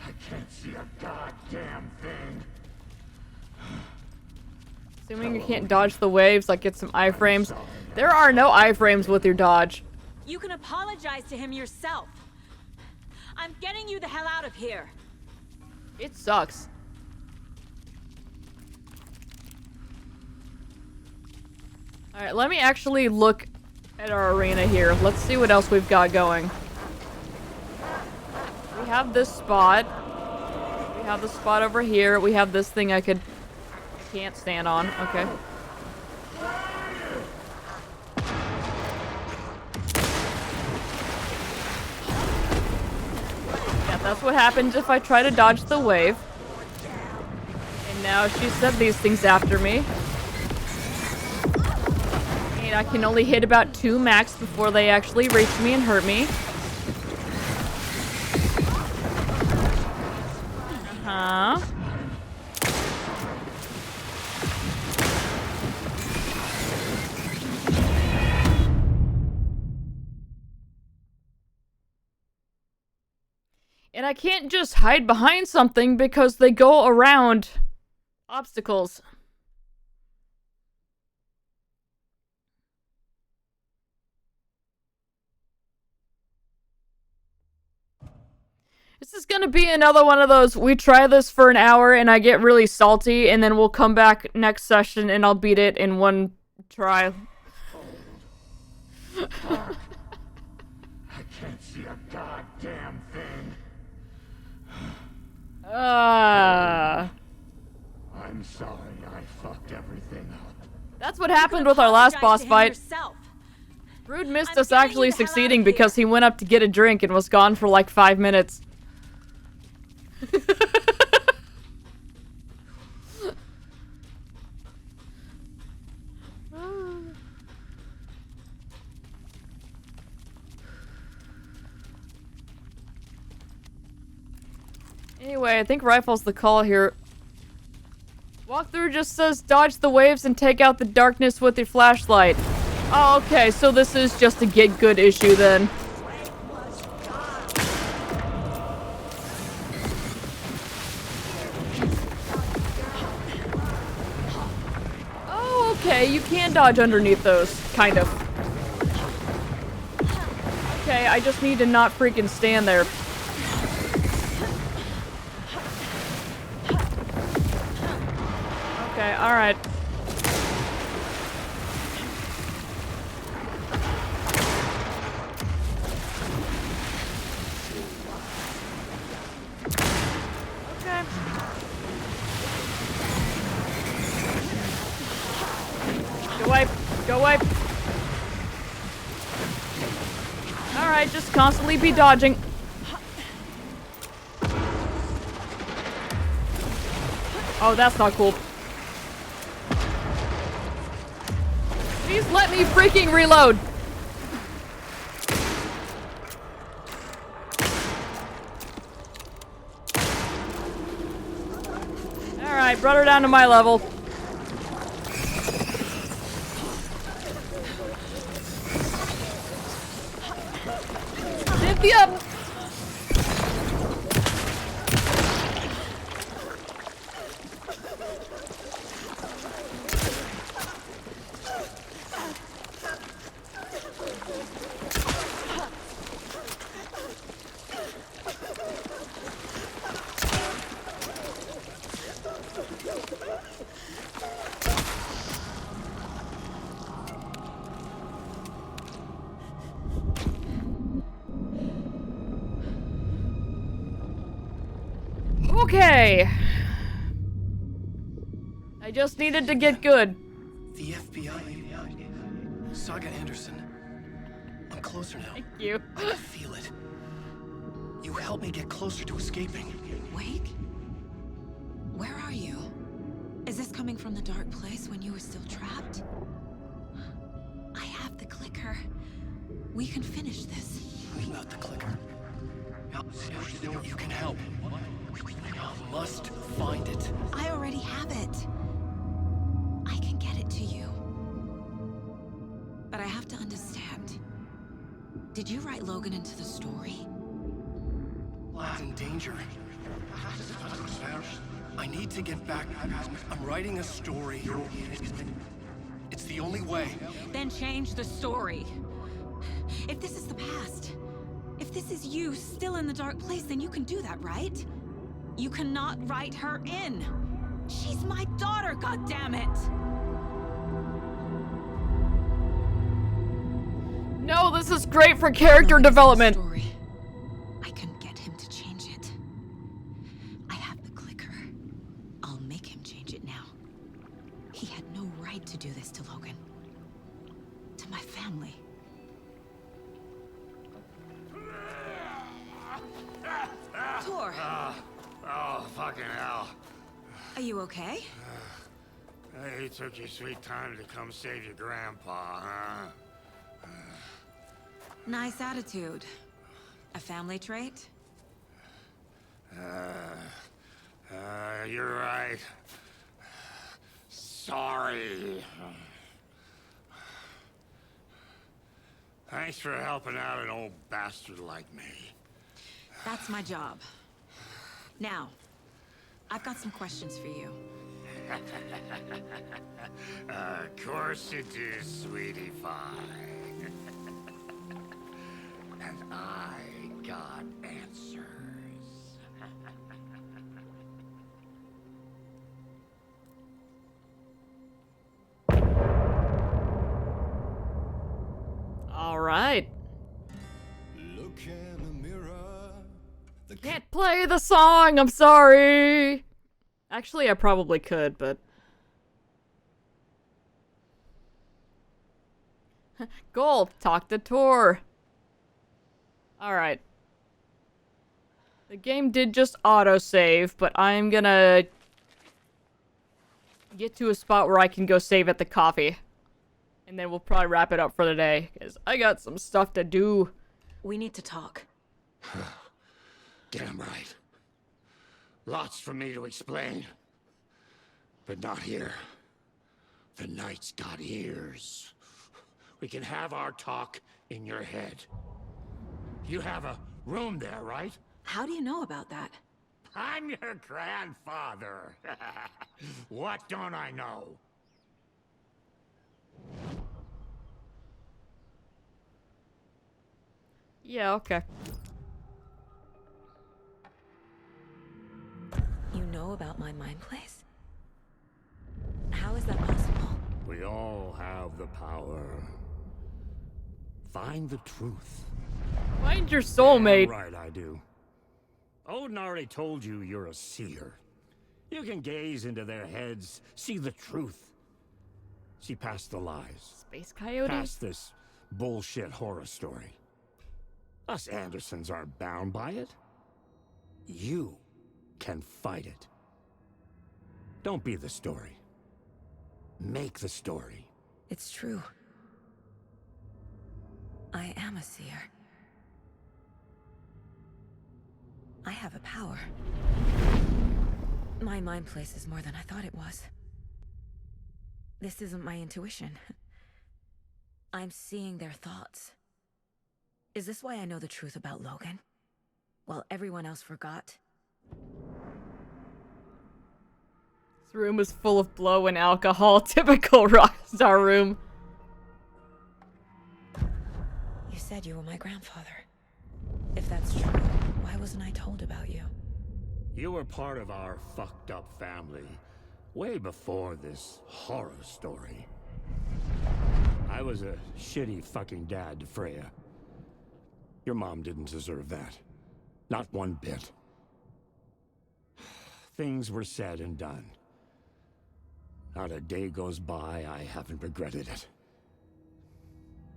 I can't see a goddamn thing.
Assuming you can't dodge the waves, like get some iframes. There are no iframes with your dodge.
You can apologize to him yourself. I'm getting you the hell out of here.
It sucks. Alright, let me actually look at our arena here. Let's see what else we've got going. We have this spot. We have the spot over here. We have this thing I can't stand on. Okay. Yeah, that's what happens if I try to dodge the wave. And now she said these things after me. And I can only hit about 2 max before they actually reach me and hurt me. Uh-huh. And I can't just hide behind something because they go around obstacles. This is gonna be another one of those, we try this for an hour and I get really salty and then we'll come back next session and I'll beat it in one try.
I can't see a goddamn thing.
I'm
sorry, I fucked everything up.
That's what happened with our last boss fight. Rude missed us actually succeeding because he went up to get a drink and was gone for like 5 minutes. Anyway, I think rifle's the call here. Walkthrough just says dodge the waves and take out the darkness with your flashlight. Oh, okay, so this is just a get good issue then. Oh, okay, you can dodge underneath those, kind of. Okay, I just need to not freaking stand there. Okay, alright. Okay. Go wipe. Go wipe. Alright, just constantly be dodging. Oh, that's not cool. Please let me freaking reload. Alright, brought her down to my level. Cynthia! Okay. I just needed to get good.
The FBI. Saga Anderson. I'm closer now.
Thank you.
I can feel it. You helped me get closer to escaping.
Wake? Where are you? Is this coming from the dark place when you were still trapped? I have the clicker. We can finish this.
Without the clicker. You can help. I must find it.
I already have it. I can get it to you. But I have to understand. Did you write Logan into the story?
Lad's in danger. I need to get back. I'm writing a story. It's the only way.
Then change the story. If this is the past, if this is you still in the dark place, then you can do that, right? You cannot write her in. She's my daughter, goddammit!
No, this is great for character development.
Story. I can get him to change it. I have the clicker. I'll make him change it now. He had no right to do this to Logan. To my family. Tor,
Oh, fucking hell.
are you okay?
Hey, you took your sweet time to come save your grandpa, huh?
Nice attitude. A family trait?
You're right. Sorry. Thanks for helping out an old bastard like me.
That's my job. Now, I've got some questions for you.
Of course you do, sweetie pie. And I got answers.
All right.
Look in the mirror.
Can't play the song, I'm sorry. Actually, I probably could, but... Gold, talk to Tor. Alright. The game did just autosave, but I'm gonna... get to a spot where I can go save at the coffee. And then we'll probably wrap it up for the day, because I got some stuff to do.
We need to talk.
Damn right. Lots for me to explain. But not here. The night's got ears. We can have our talk in your head. You have a room there, right?
How do you know about that?
I'm your grandfather. What don't I know?
Yeah, okay.
You know about my mind place? How is that possible?
We all have the power. Find the truth.
Find your soulmate.
Right, I do. Odin already told you you're a seer. You can gaze into their heads, see the truth. See past the lies.
Space Coyote?
Past this bullshit horror story. Us Andersons aren't bound by it. You can fight it. Don't be the story. Make the story.
It's true. I am a seer. I have a power. My mind place is more than I thought it was. This isn't my intuition. I'm seeing their thoughts. Is this why I know the truth about Logan? While everyone else forgot?
This room is full of blow and alcohol. Typical Rockstar room.
You said you were my grandfather. If that's true, why wasn't I told about you?
You were part of our fucked up family way before this horror story. I was a shitty fucking dad to Freya. Your mom didn't deserve that. Not one bit. Things were said and done. Not a day goes by I haven't regretted it.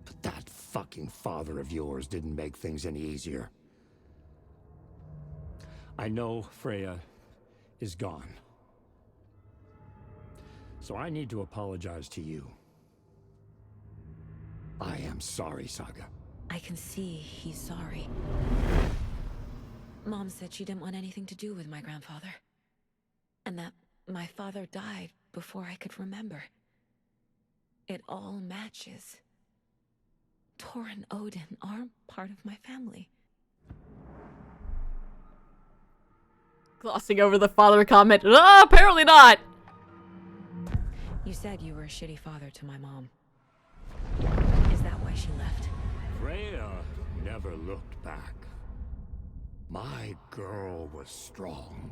But that fucking father of yours didn't make things any easier. I know Freya is gone. So I need to apologize to you. I am sorry, Saga.
I can see he's sorry. Mom said she didn't want anything to do with my grandfather. And that my father died before I could remember. It all matches. Tor and Odin are part of my family.
Glossing over the father comment. Ah, apparently not!
You said you were a shitty father to my mom. Is that why she left?
Freya never looked back. My girl was strong.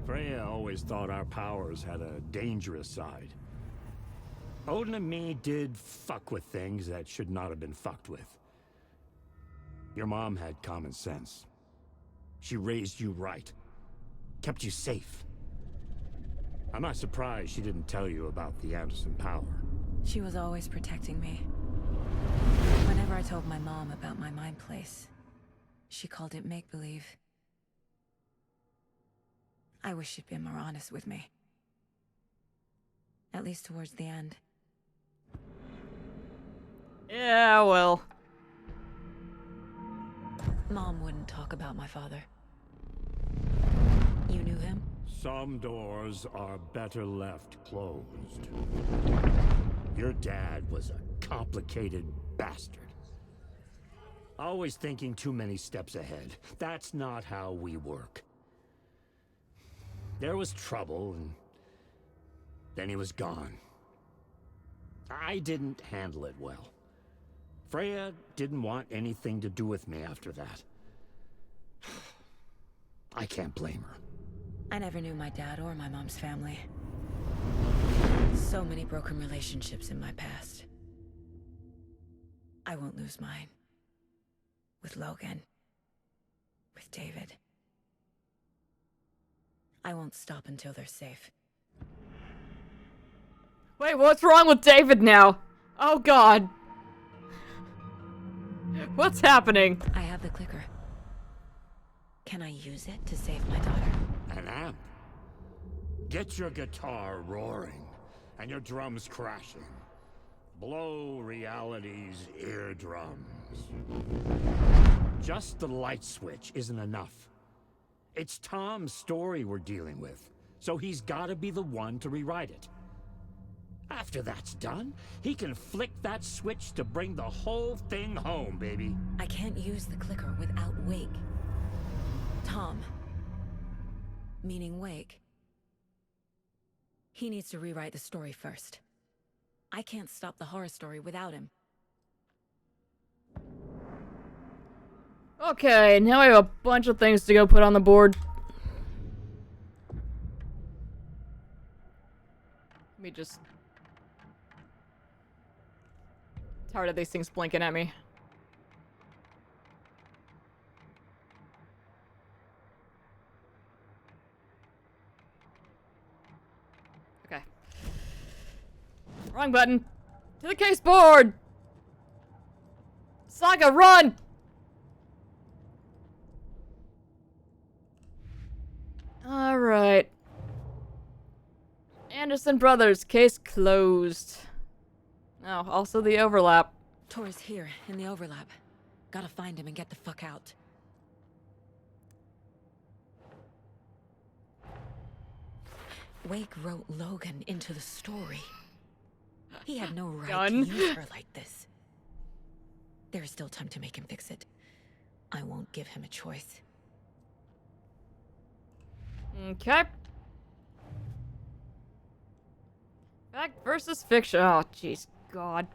Freya always thought our powers had a dangerous side. Odin and me did fuck with things that should not have been fucked with. Your mom had common sense. She raised you right. Kept you safe. I'm not surprised she didn't tell you about the Anderson power.
She was always protecting me. Whenever I told my mom about my mind place, she called it make-believe. I wish she'd been more honest with me. At least towards the end.
Yeah, well.
Mom wouldn't talk about my father. You knew him?
Some doors are better left closed. Your dad was a complicated bastard. Always thinking too many steps ahead. That's not how we work. There was trouble, and then he was gone. I didn't handle it well. Freya didn't want anything to do with me after that. I can't blame her.
I never knew my dad or my mom's family. So many broken relationships in my past. I won't lose mine. With Logan. With David. I won't stop until they're safe.
Wait, what's wrong with David now? Oh god. What's happening?
I have the clicker. Can I use it to save my daughter?
An amp. Get your guitar roaring and your drums crashing. Blow reality's eardrums. Just the light switch isn't enough. It's Tom's story we're dealing with, so he's gotta be the one to rewrite it. After that's done, he can flick that switch to bring the whole thing home, baby.
I can't use the clicker without Wake. Tom. Meaning Wake. He needs to rewrite the story first. I can't stop the horror story without him.
Okay, now I have a bunch of things to go put on the board. Let me just... Tired of these things blinking at me. Okay. Wrong button. To the case board! Saga, run! Alright. Anderson Brothers, case closed. Oh, also the overlap.
Tor's here, in the overlap. Gotta find him and get the fuck out. Wake wrote Logan into the story. He had no right to use her like this. There is still time to make him fix it. I won't give him a choice.
Okay. Fact versus fiction. Oh, jeez. God.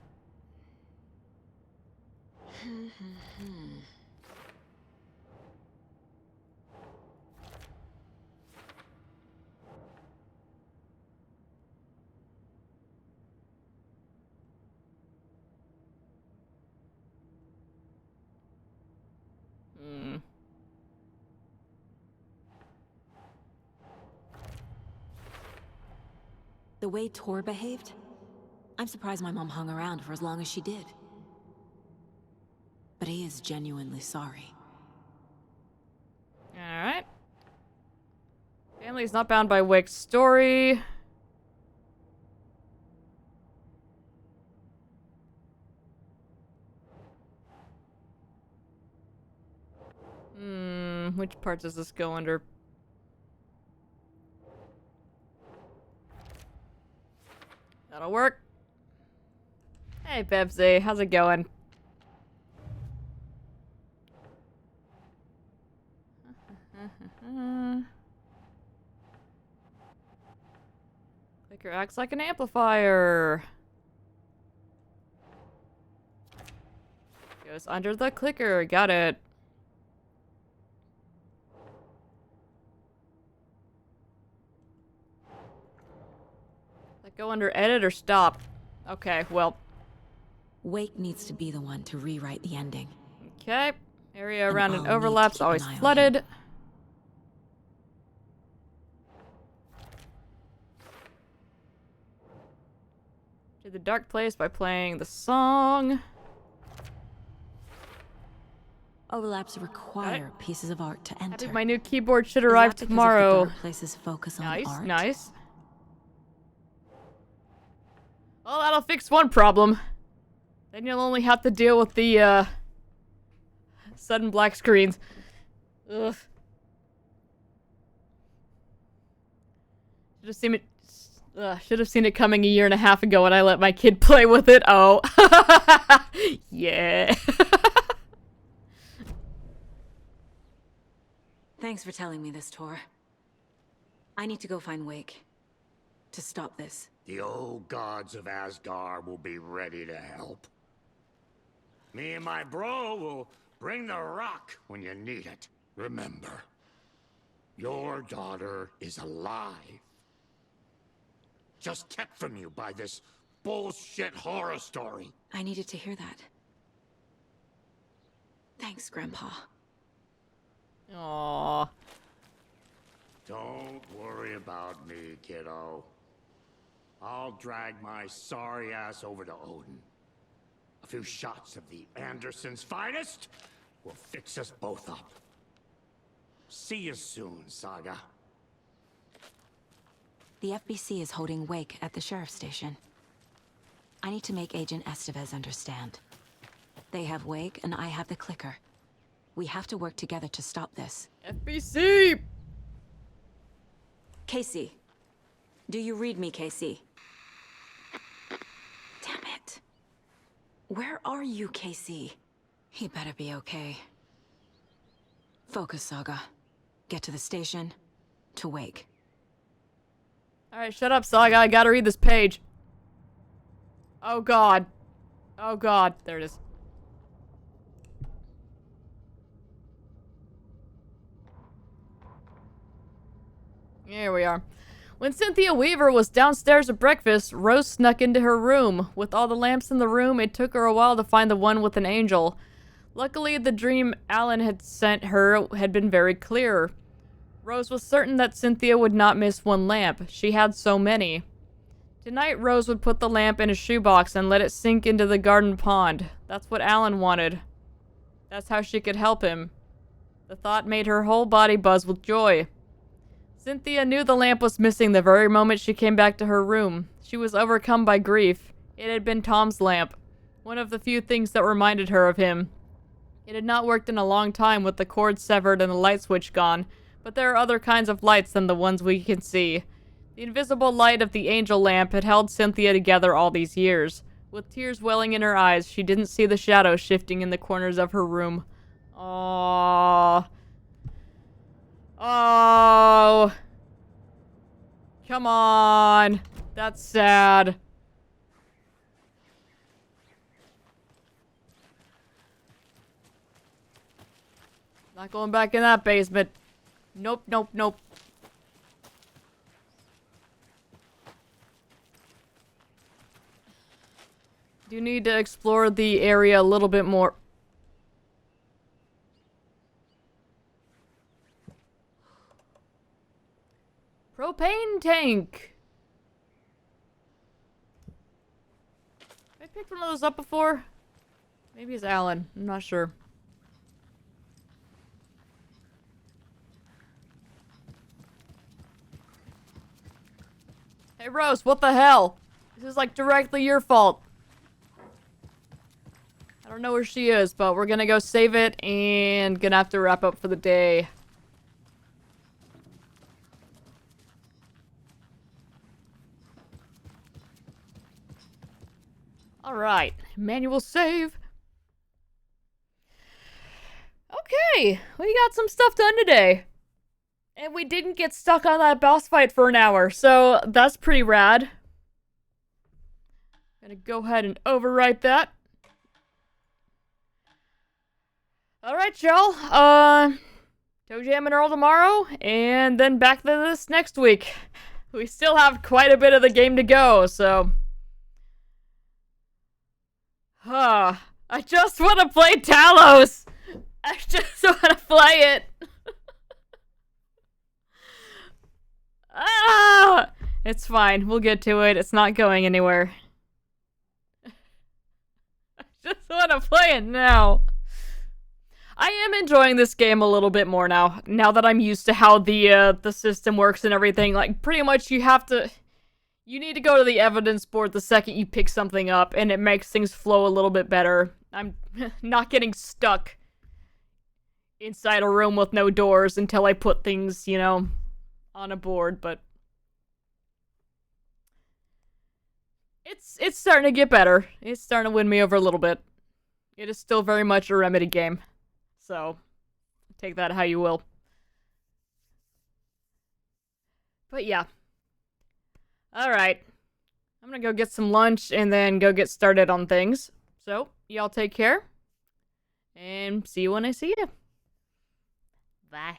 The way Tor behaved? I'm surprised my mom hung around for as long as she did. But he is genuinely sorry.
Alright. Family's not bound by Wake's story. Which part does this go under? That'll work. Hey, Pepsi. How's it going? Clicker acts like an amplifier. Goes under the clicker. Got it. Like go under edit or stop. Okay, well.
Wake needs to be the one to rewrite the ending.
Okay. Area
And
around
I'll
an
need to
overlap's
keep an
always
eye on
flooded.
him.
To the dark place by playing the song.
Overlaps require pieces of art to enter.
My new keyboard should
Is
arrive
that because of
tomorrow.
the dark place's focus on
Nice,
art?
nice. Well, that'll fix one problem. Then you'll only have to deal with the, sudden black screens. Ugh. Should have seen it coming a year and a half ago when I let my kid play with it. Oh. Yeah.
Thanks for telling me this, Tor. I need to go find Wake. To stop this.
The old gods of Asgard will be ready to help. Me and my bro will bring the rock when you need it. Remember, your daughter is alive. Just kept from you by this bullshit horror story.
I needed to hear that. Thanks, Grandpa.
Aww.
Don't worry about me, kiddo. I'll drag my sorry ass over to Odin. A few shots of the Andersons' finest will fix us both up. See you soon, Saga.
The FBC is holding Wake at the sheriff's station. I need to make Agent Estevez understand. They have Wake and I have the clicker. We have to work together to stop this.
FBC!
Casey. Do you read me, Casey? Damn it. Where are you, Casey? He better be okay. Focus, Saga. Get to the station. To Wake.
Alright, shut up, Saga. I gotta read this page. Oh god. Oh god. There it is. Here we are. When Cynthia Weaver was downstairs at breakfast, Rose snuck into her room. With all the lamps in the room, it took her a while to find the one with an angel. Luckily, the dream Alan had sent her had been very clear. Rose was certain that Cynthia would not miss one lamp. She had so many. Tonight, Rose would put the lamp in a shoebox and let it sink into the garden pond. That's what Alan wanted. That's how she could help him. The thought made her whole body buzz with joy. Cynthia knew the lamp was missing the very moment she came back to her room. She was overcome by grief. It had been Tom's lamp, one of the few things that reminded her of him. It had not worked in a long time with the cord severed and the light switch gone, but there are other kinds of lights than the ones we can see. The invisible light of the angel lamp had held Cynthia together all these years. With tears welling in her eyes, she didn't see the shadows shifting in the corners of her room. Aww. Oh. Come on. That's sad. Not going back in that basement. Nope, nope, nope. Do need to explore the area a little bit more. Propane tank. Have I picked one of those up before? Maybe it's Alan. I'm not sure. Hey, Rose, what the hell? This is like directly your fault. I don't know where she is, but we're gonna go save it and gonna have to wrap up for the day. Alright, manual save. Okay, we got some stuff done today. And we didn't get stuck on that boss fight for an hour, so that's pretty rad. Gonna go ahead and overwrite that. Alright, y'all. Toe Jam and Earl tomorrow, and then back to this next week. We still have quite a bit of the game to go, so... I just want to play Talos! I just want to play it! It's fine. We'll get to it. It's not going anywhere. I just want to play it now. I am enjoying this game a little bit more now. Now that I'm used to how the system works and everything. Like, pretty much you need to go to the evidence board the second you pick something up, and it makes things flow a little bit better. I'm not getting stuck inside a room with no doors until I put things, you know, on a board, but it's starting to get better. It's starting to win me over a little bit. It is still very much a Remedy game, so take that how you will. But yeah. Alright. I'm gonna go get some lunch and then go get started on things. So, y'all take care. And see you when I see you. Bye.